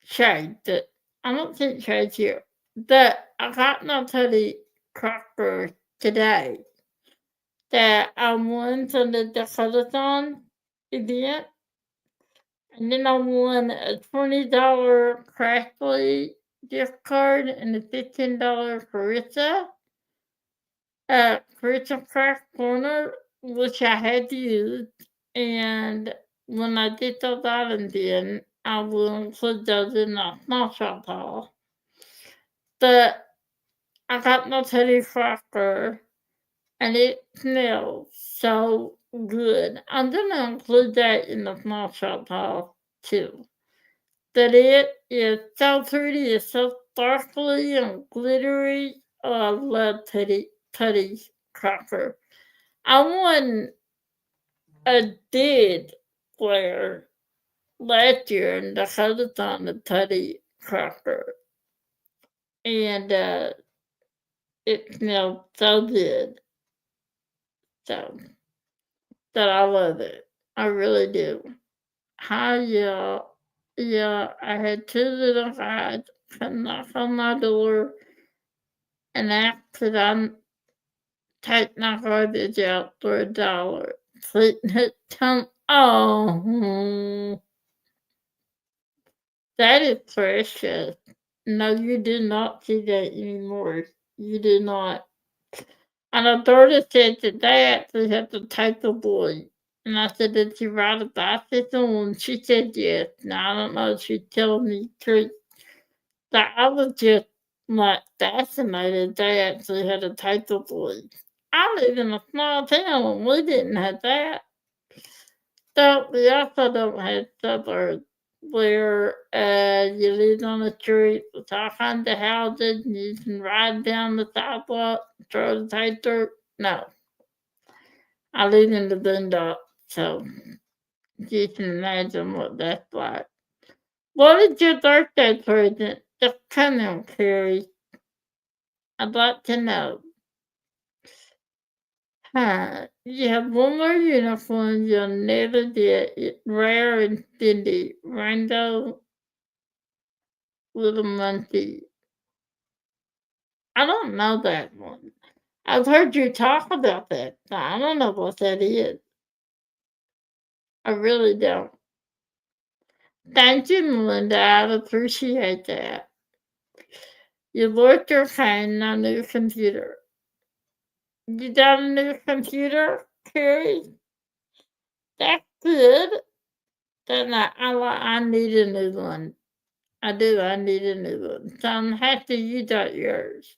Shade, that I don't think Shade's here. That I got no Teddy Crocker today. That I won from the hackathon event. And then I won a $20 Crashly gift card and a $15 Carissa Craft Corner, which I had to use. And when I did those items in, I will include those in the snapshot haul. But I got my Teddy Cracker, and it smells so good. I'm gonna include that in the snapshot haul too. That it is so pretty, it's so sparkly and glittery. Oh, I love Teddy Cracker. I won a did player last year in the hackathon of Teddy Cracker, and it smelled so good. So that I love it. I really do. Hi, yeah. I had two little guys come knock on my door and ask that I take my garbage out for $1. Oh, that is precious. No, you do not see that anymore. You do not. And a daughter said that they actually have to take the boy. And I said, did you ride a bicycle? And she said yes. Now I don't know if she's telling me the truth. But I was just like fascinated they actually had a take the boy. I live in a small town and we didn't have that. So we also don't have suburbs where you live on the street with all kinds of houses and you can ride down the sidewalk, throw the tater. No. I live in the boondocks, so you can imagine what that's like. What is your birthday present? Just come on, Carrie. I'd like to know. Huh. You have one more uniform you'll never get. It's rare and stingy. Rainbow Little Monkey. I don't know that one. I've heard you talk about that, but I don't know what that is. I really don't. Thank you, Melinda. I'd appreciate that. You worked your hand on a new computer. You got a new computer, Carrie? That's good. Then I need a new one. I do. I need a new one. So I'm happy you got yours.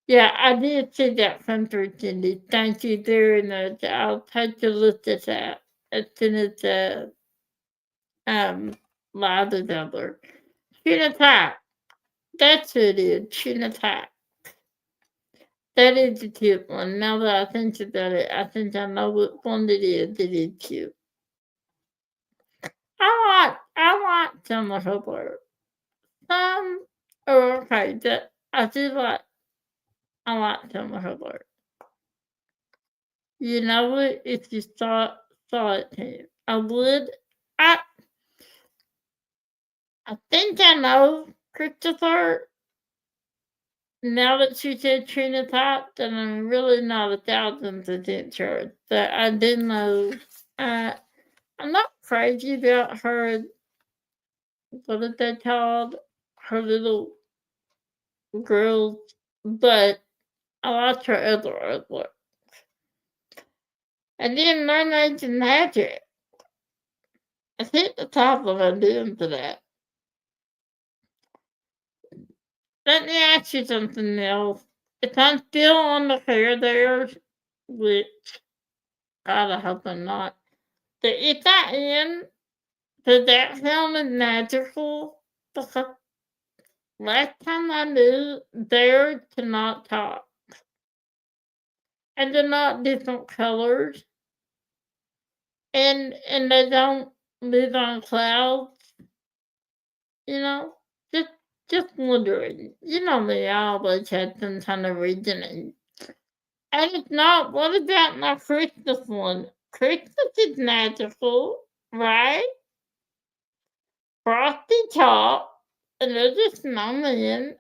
Yeah, I did see that from Cindy. Thank you very much. I'll take a look at that as soon as live is over. Tuna Top. That's who it is. Tuna Top. That is a cute one. Now that I think about it, I think I know what one it is. It is cute. I like some of her work. Some are okay. That I like some of her work. You know it if you saw it here. I would. I I think I know Christopher. Now that she said Trina Top, then I'm really not 1,000% sure. But I do know. Uh, I'm not crazy about her. What is that called? Her little girls, but I like her other artwork. And then Mermaids and Magic. I think the top of I'm doing for that. Let me ask you something else. If I'm still on the fair there, which God, I hope I'm not. But if I am, does that sound magical? Because last time I knew, they're to not talk. And they're not different colors. And they don't live on clouds, you know? Just just wondering. You know me, I always had some kind of reasoning. And if not, what about my Christmas one? Christmas is magical, right? Frosty top, and there's a snowman.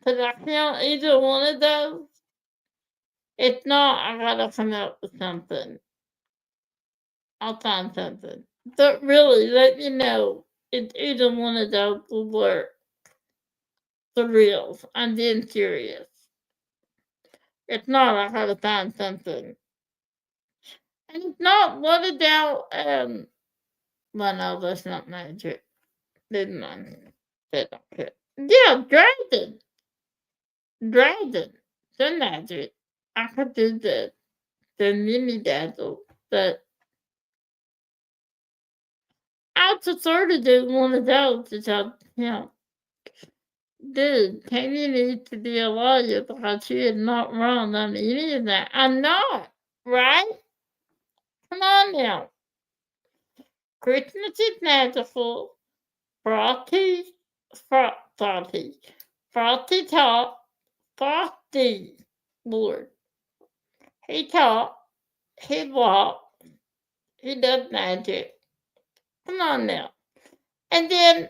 Could I count either one of those? If not, I gotta come up with something. I'll find something. But really, let me know if either one of those will work. For real. I'm being serious. If not, I gotta find something. And if not, what about Well, no, that's not magic. Didn't I? Did okay. Yeah, dragon. Dragon. The magic. I could do the mini dazzle, but I prefer to do one of those to tell him. Dude, Tammy needs to be a lawyer because she is not wrong on any of that. I'm not, right? Come on now. Christmas is magical. Frosty, Frosty talk, Frosty, Lord. He talk, he walk, he does magic. Come on now. And then,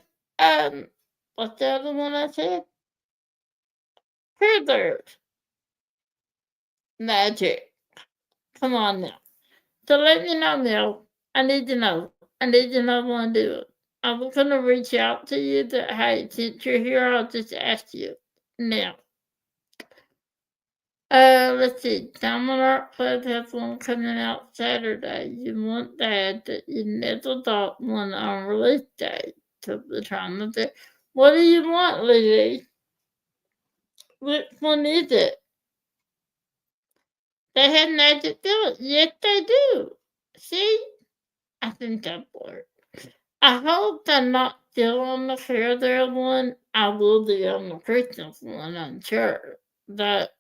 what's the other one I said? Feathers. Magic. Come on now. So let me know now. I need to know. I need to know when to do it. I was gonna reach out to you that hey, since you're here, I'll just ask you. Now. Let's see. Dominic Club has one coming out Saturday. You want that you never thought one on release day. So we're trying to do. What do you want, Lily? Which one is it? They had magic do it. Yes, they do. See? I think that worked. I hope they're not still on the further one. I will be on the Christmas one, I'm sure. But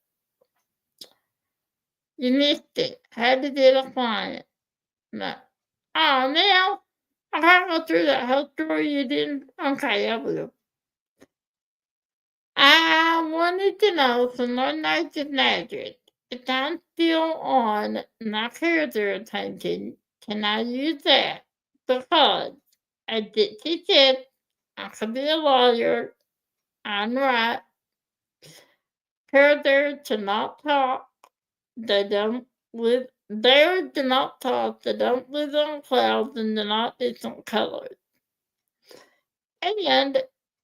you missed it. Had to get a client. No. Oh, now I gotta go through that whole story you didn't. Okay, I will. I wanted to know from One Night of Nazareth. If I'm still on my character attention, can I use that? Because, as Dixie said, I could be a lawyer. I'm right. Character to not talk. They don't live. They do not talk. They don't live on clouds and they're not different colors. And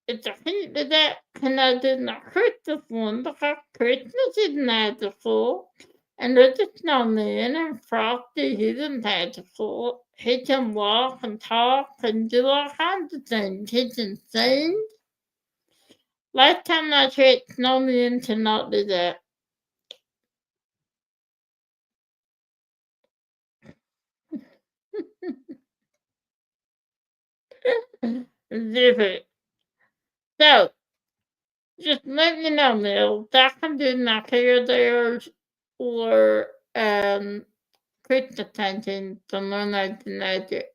it's a hint to that can I do the Christmas one because Christmas is magical. And there's a snowman and Frosty, he's magical. He can walk and talk and do all kinds of things. He can sing. Last time I checked, snowman cannot do that. Different. So, just let me know, Mill. That can do my hair there or Christmas painting to learn how to magic.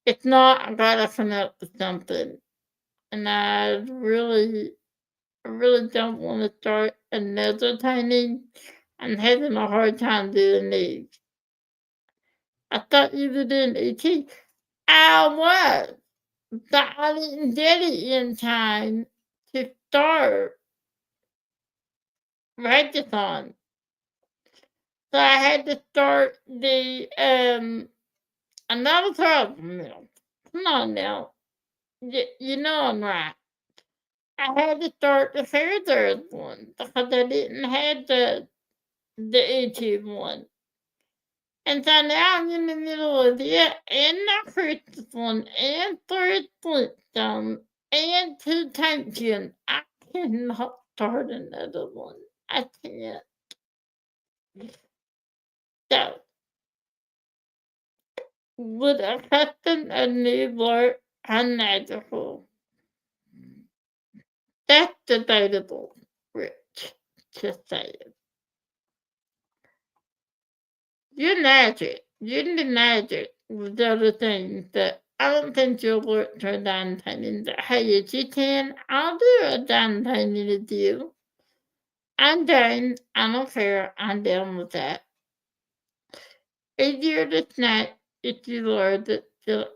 If not, I gotta come up with something. And I really don't want to start another painting. I'm having a hard time doing these. I thought you were doing ET. I was, but I didn't get it in time to start Regathon. So I had to start the another problem now. Come on now. You know I'm right. I had to start the further one because I didn't have the ET one. And so now I'm in the middle of it and the Christmas one and third Flintstone and two tension. I cannot start another one. I can't. So would a custom enabler unmanageable? That's debatable, Rich. Just saying. You're magic. You're the magic with the other things that I don't think you'll work for a dime painting. But hey, if you can, I'll do a dime painting with you. I'm down. I don't care. I'm down with that. Easier to snack if you learn that.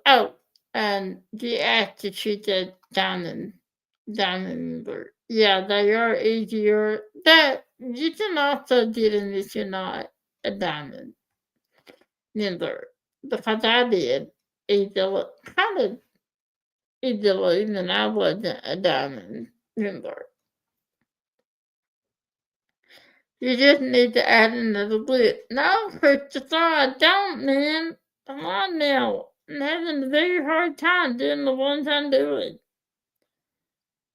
Oh, and the attitude that diamond. Yeah, they are easier. That you can also get them if you're not a diamond member. Because I did easily, kind of easily, and I wasn't a diamond member. You just need to add another lip. No, Christopher, I don't, man. Come on now. having a very hard time doing the ones I'm doing.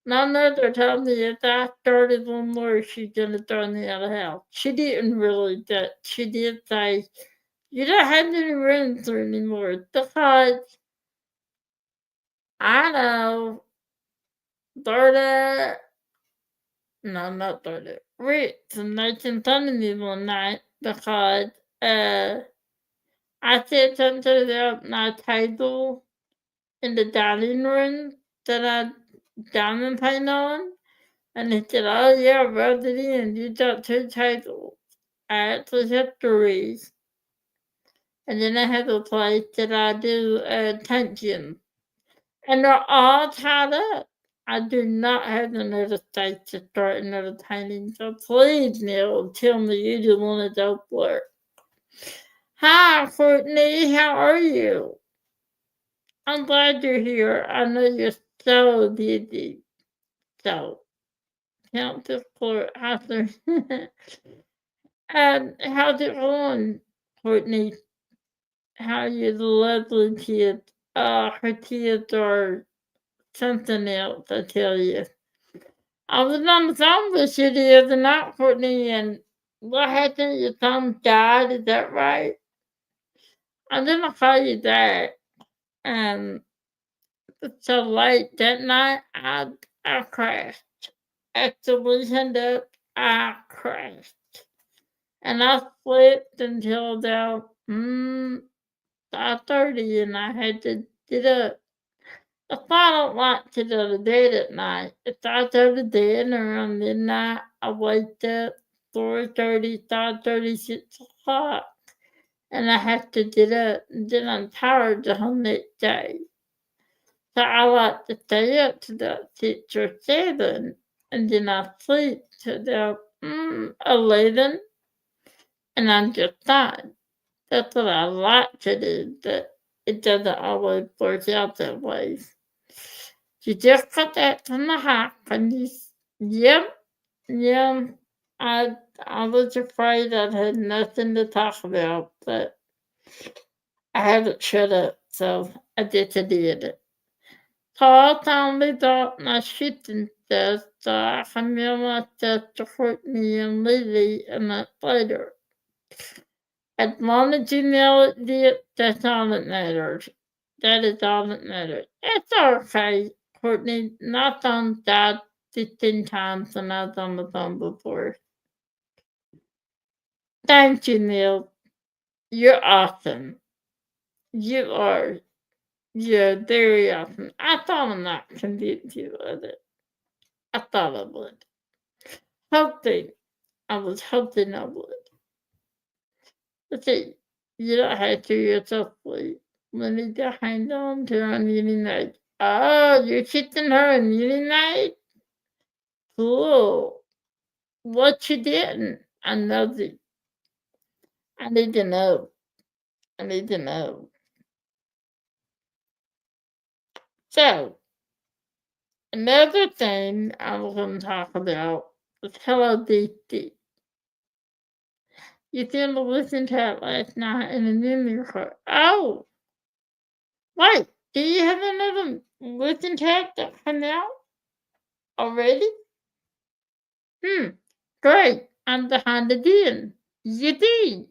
My mother told me if I started one more, she's gonna throw me out of the house. She didn't really, but she did say, "You don't have any rooms anymore," because I know 30, no, not 30, Rick's making fun of me one night because I said something about my table in the dining room that I diamond paint on. And he said, "Oh, yeah, rub it in. You got 2 tables." I actually have 3. And then I have a place that I do tension. And they're all tied up. I do not have another space to start another painting. So please, Neil, tell me you do one of those work. Hi, Courtney. How are you? I'm glad you're here. I know you're so busy. So, Countess Court, how's how's it going, Courtney? How are your lovely kids? Her kids are something else, I tell you. I was on the phone with you the other night, Courtney, and what happened? Your son died, is that right? I'm gonna call you that. And so late that night, I crashed. After we hung up, I crashed. And I slept until about 5:30, and I had to get up. If I don't like to go to bed at night, if I go to bed around midnight, I wake up 4:30, 5:30, 6 o'clock, and I have to get up, and then I'm tired the whole next day. So I like to stay up to about 6 or 7, and then I sleep till about 11, and I'm just fine. That's what I like to do, but it doesn't always work out that way. You just got that from the hack, and yep, yeah. I was afraid I had nothing to talk about, but I had it shut up, so I just did it. So I finally got my shit and stuff, so I can mail my stuff to Courtney and Lily a month later. As long as you mail it, that's all that matters. That is all that matters. It's okay, Courtney. My phone died 15 times when I was on the phone before. Thank you, Neil. You're awesome. You are. You're very awesome. I thought I might convince you of it. I thought I would. Hoping. I was hoping I would. But see, you don't have to yourself sleep. We need to hang on to our meeting night. Oh, you're kissing her a meeting night? Cool. What you didn't? I know that. I need to know. I need to know. So, another thing I was going to talk about was Hello DC. You didn't listen to it last night in the memory card. Oh, wait. Do you have another listen to it that come out already? Great. I'm behind the din. You did.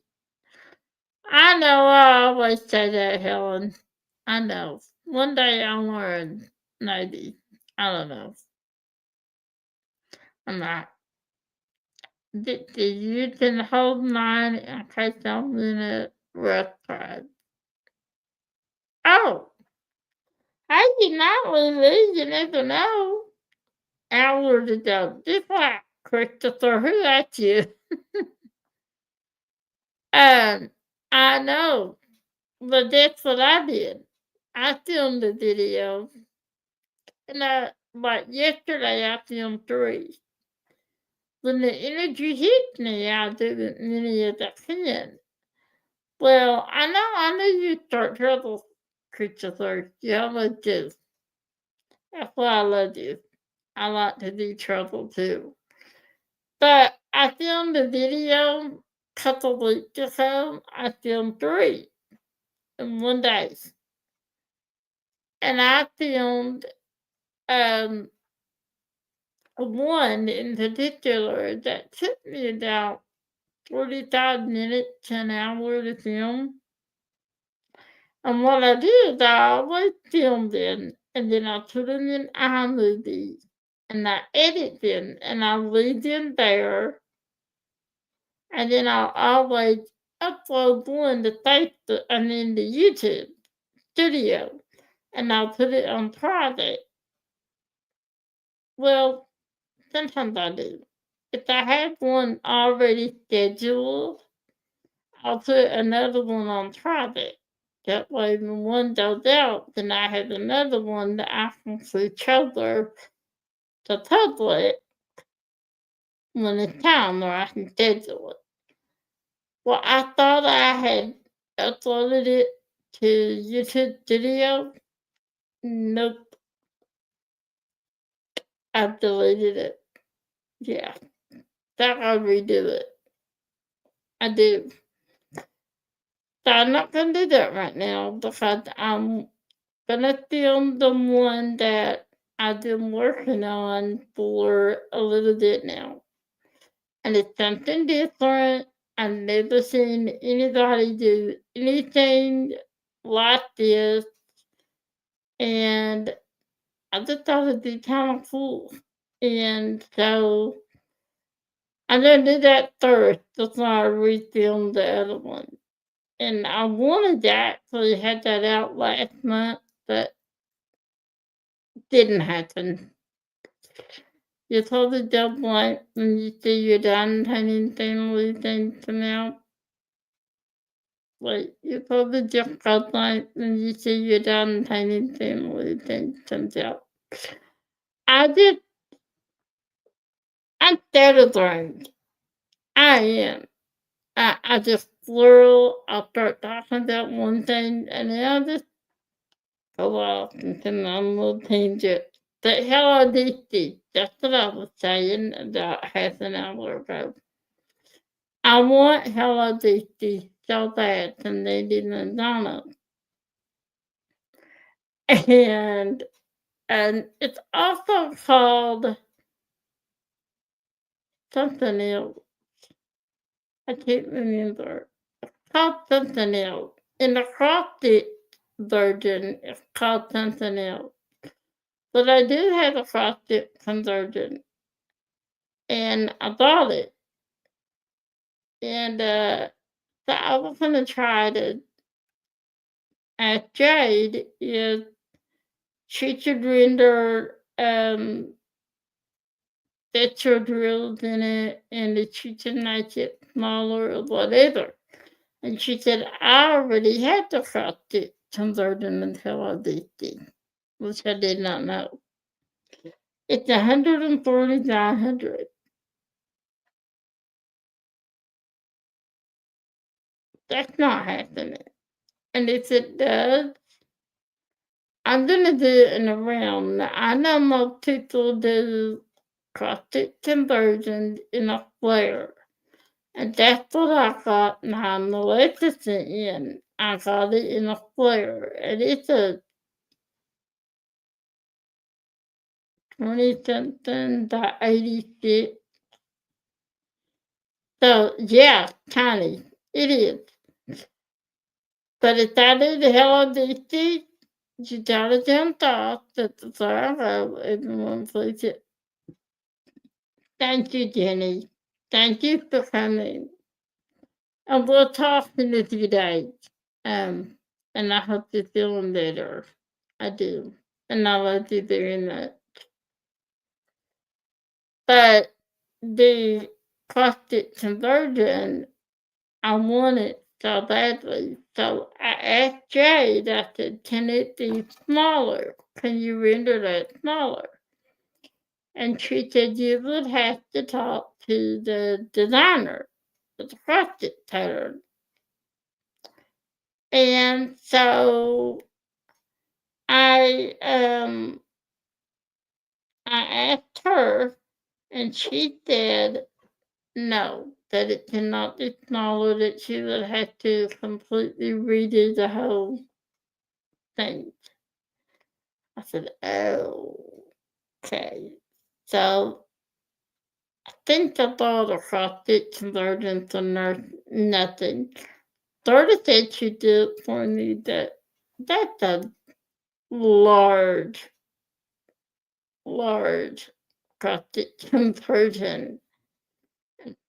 I know I always say that, Helen. I know. One day I'll learn. Maybe. I don't know. I'm not. You can hold mine in case I'm in a rough ride. Oh, I did not lose. You never know. Hours ago. Just like Christopher, who at you? Um, I know. But that's what I did. I filmed the video. And like yesterday, I filmed 3. When the energy hits me, I do as many as I can. Well, I know you start trouble, Christopher. You always do. That's why I love you. I like to do trouble too. But I filmed the video a couple weeks ago. I filmed 3 in one day. and I filmed one in particular that took me about 45 minutes to an hour to film. And what I did, I always filmed them and then I put them in iMovie and I edit them and I leave them there. And then I'll always upload one to Facebook and then to YouTube Studio and I'll put it on private. Well, sometimes I do. If I have one already scheduled, I'll put another one on private. That way, when one goes out, then I have another one that I can switch over to public when it's time, or I can schedule it. Well, I thought I had uploaded it to YouTube Studio. Nope, I've deleted it. Yeah, that I'll redo it. I do. So I'm not gonna do that right now because I'm gonna film the one that I've been working on for a little bit now. And it's something different. I've never seen anybody do anything like this. And I just thought it'd be kind of cool. And so I'm gonna do that first before I refilm the other one. And I wanted to actually have that out last month, but didn't happen. You told the job like when you see your done painting family things come out. Like you told the job God like when you see your done painting family things comes out. I did I'm scatterbrained. I am. I just swirl, I'll start talking about one thing and then I'll just go off into my little tangent. But hello, DC. That's what I was saying about half an hour ago. I want Hello DC so bad from Lady Madonna. And it's also called something else. I can't remember. It's called something else. In the frosted version, it's called something else. But I do have a frosted conversion. And I bought it. And so I was gonna try to ask Jade if she could render picture drills in it and if she could make it smaller or whatever. And she said, I already had the frosted conversion until I did this, which I did not know. It's 140,900. That's not happening. And if it does, I'm gonna do it in a realm. Now, I know most people do frosted conversions in a flare. And that's what I got my Maleficent in. I got it in a flare. And it's a 20 something by 86. So, yeah, tiny. It is. But if I do the Hello DC, you gotta jump off. That's the sorrow. Everyone plays it. Thank you, Jenny. Thank you for coming. And we'll talk in a few days. And I hope you're feeling better. I do. And I love you very much. But the plastic conversion, I want it so badly. So I asked Jade, I said, can it be smaller? Can you render that smaller? And she said, you would have to talk to the designer, the plastic pattern. And so I asked her, and she said no, that it cannot be smaller, that she would have to completely redo the whole thing. I said, oh, okay. So I think I thought across it converted into nothing. Dorothy said she did it for me. That's a large, large acrostic conversion.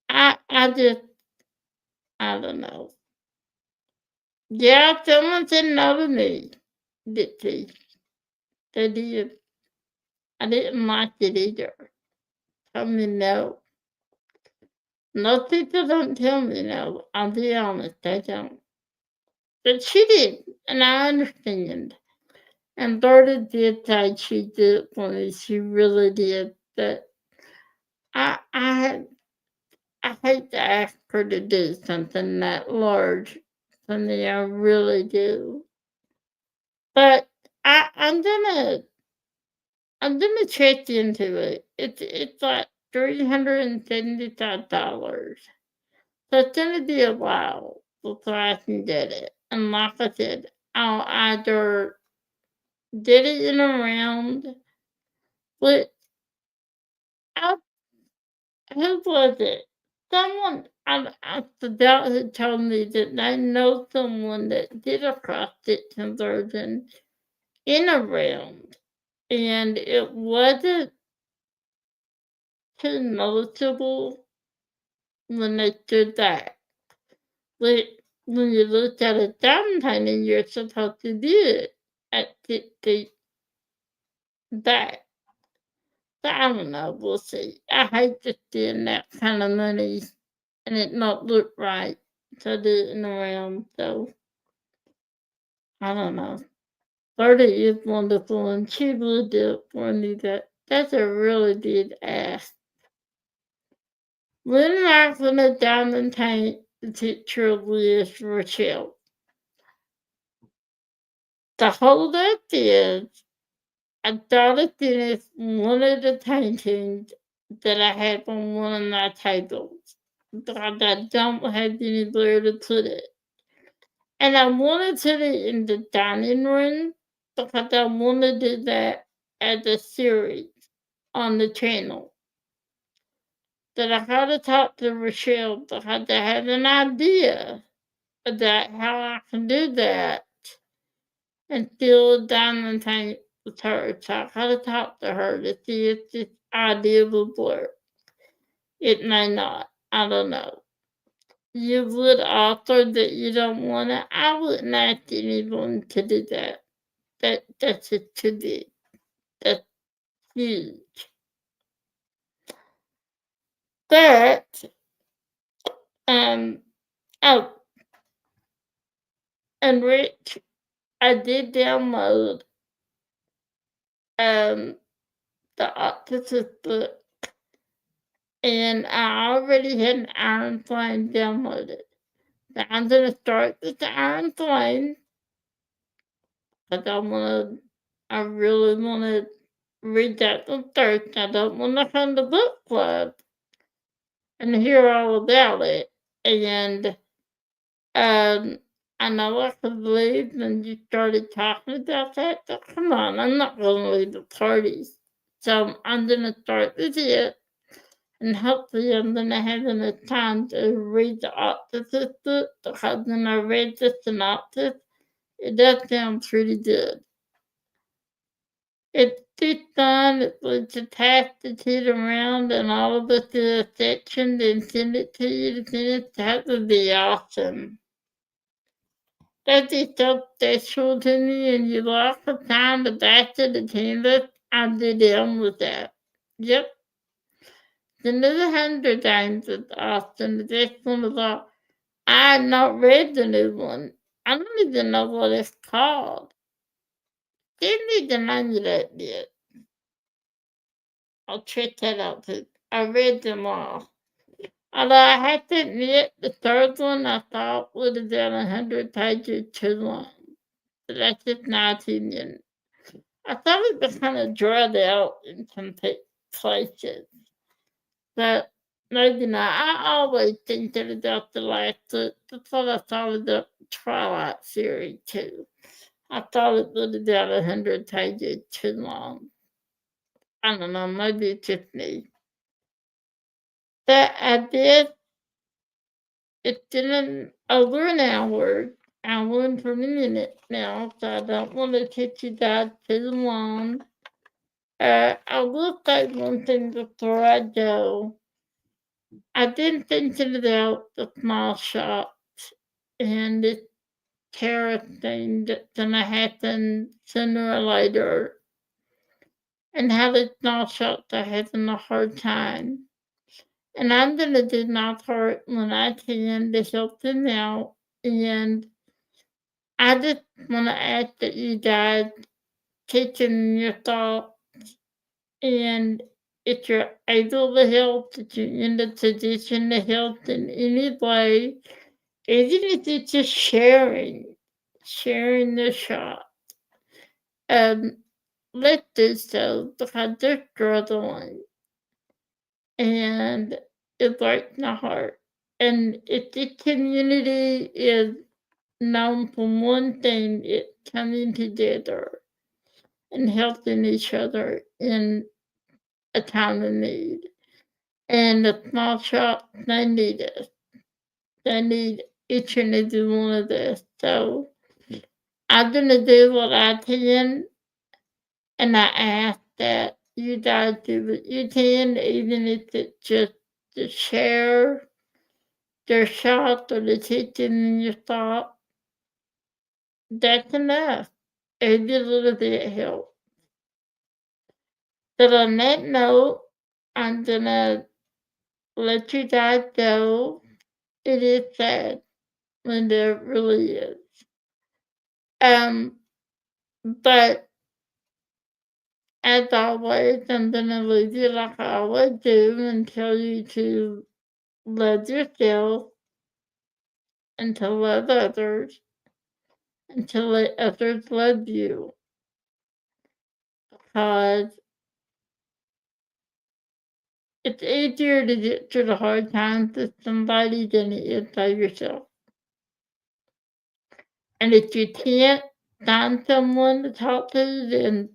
I just, I don't know. Yeah, someone said no to me. Did they? They did. I didn't like it either. Tell me no. Most people don't tell me no. I'll be honest, they don't. But she did, and I understand. And Berta did say she did it for me. She really did. But I, I, I hate to ask her to do something that large. Something I really do. But I'm gonna check into it. It's like $375. So it's gonna be a while before I can get it. And like I said, I'll either get it in a round, but I, who was it? Someone I forgot who told me that they know someone that did a CrossFit conversion in a round, and it wasn't too noticeable when they did that. But when you look at a down painting, you're supposed to do it at that. So I don't know, we'll see. I hate just doing that kind of money and it not look right. So do it around. So I don't know. Berta is wonderful and she will do it for me. That's a really good ask. Lynn marks on the diamond paint the picture of Liz Rochelle. The hold up is I started finished one of the paintings that I had on one of my tables. But I don't have anywhere to put it. And I want to put it in the dining room because I want to do that as a series on the channel. That I got to talk to Rochelle because I have an idea about how I can do that and still diamond paint with her. So I got to talk to her to see if this idea will work. It may not. I don't know. You would offer that you don't want to. I wouldn't ask anyone to do that. That's just too big. That's huge. But oh, and Rich, I did download the Octopus book, and I already had an Iron Flame downloaded. So I'm gonna start with the Iron Flame because I really wanna read that one first. I don't wanna come to book club and hear all about it. And I know I could leave when you started talking about that, but come on, I'm not gonna leave the parties. So I'm gonna start with it, and hopefully I'm gonna have enough time to read the Octopus book because when I read the synopsis, it does sound pretty good. It's fun, it's attached to it around and all of us do a section, then send it to you to finish. That would be awesome. That is so special to me, and you lost the time to back to the canvas. I'll be down with that. Yep. The new Hunger Games is awesome. The best one of all. I have not read the new one. I don't even know what it's called. Give me the name of that bit. I'll check that out too. I read them all. Although I have to admit, the third one I thought would have been 100 pages too long. But that's just my opinion. I thought it was kind of drawn out in some places. But maybe not. I always think that about the last book. That's what I thought of the Twilight series too. I thought it was about 100 pages too long. I don't know, maybe it's just me. But I did, it's been over an hour and 20 minutes now, so I don't want to keep you guys too long. I will say one thing before I go. I've been thinking about the small shops and this terror thing that's gonna happen sooner or later, and how the small shops are having a hard time. And I'm gonna do my part when I can to help them out. And I just wanna ask that you guys take in your thoughts, and if you're able to help, if you're in the position to help in any way, even if it's just sharing the shop, um, let's do so because they're struggling and it breaks my heart. And if the community is known for one thing, it's coming together and helping each other in a time of need. And the small shop, they need us. They need each and every one of us. So I'm gonna do what I can, and I ask that you guys do what you can, even if it's just to share their shots or the teaching in your thought. That's enough. Every little bit helps. But on that note, I'm gonna let you guys go. It is sad, and it really is. Um, but as always, I'm gonna leave you like I always do and tell you to love yourself and to love others and to let others love you. Because it's easier to get through the hard times with somebody than it is by yourself. And if you can't find someone to talk to, then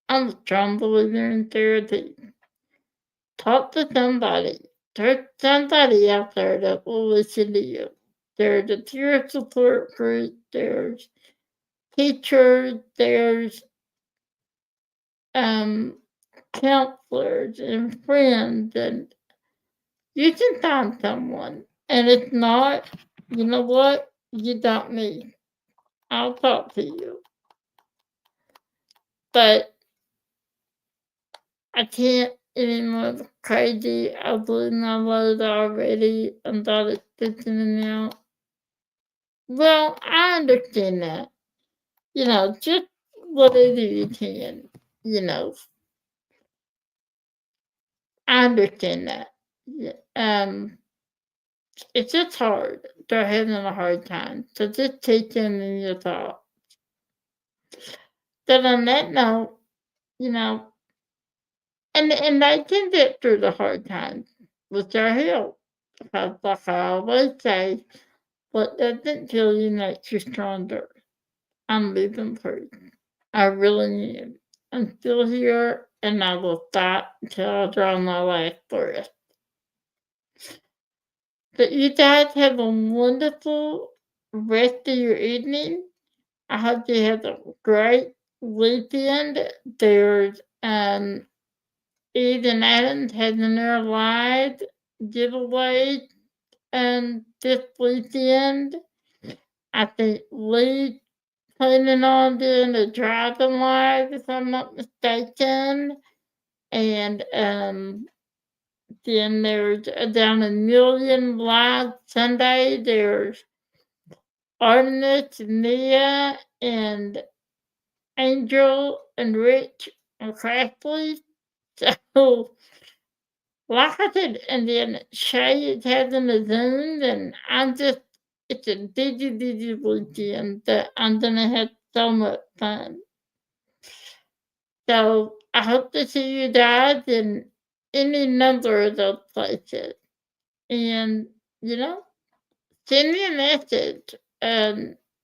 I'm a strong believer in therapy. Talk to somebody. There's somebody out there that will listen to you. There's a peer support group, there's teachers, there's um, counselors and friends, and you can find someone. And if not, you know what? You got me. I'll talk to you. But I can't anymore crazy. I blew my load already and thought it's fixing out. Well, I understand that. Just whatever you can, you know. I understand that. Yeah, it's just hard. They're having a hard time. So just take them in your thoughts. But on that note, you know, and they can get through the hard times with your help. Because like I always say, what doesn't kill you makes you stronger. I'm living proof. I really am. I'm still here and I will fight until I draw my last breath. But you guys have a wonderful rest of your evening. I hope you have a great weekend. There's Eve and Adams having their live giveaway this weekend. I think Lee planning on doing a driving live if I'm not mistaken. And then there's down in Million Live Sunday. There's Artemis, Nia, and Angel and Rich and Craftley. So, like I said, and then Shay is having a Zoom, and it's a busy weekend that I'm gonna have so much fun. So, I hope to see you guys in any number of those places. And, you know, send me a message.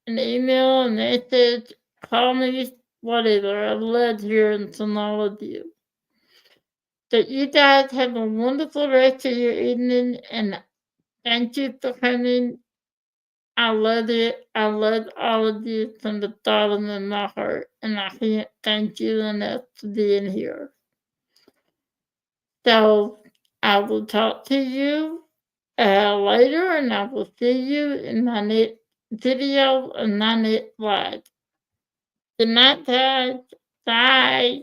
an email, a message, call me, whatever. I love hearing from all of you. So you guys have a wonderful rest of your evening, and thank you for coming. I love it. I love all of you from the bottom of my heart, and I can't thank you enough for being here. So I will talk to you later, and I will see you in my next video and my next live. Good night, guys. Bye.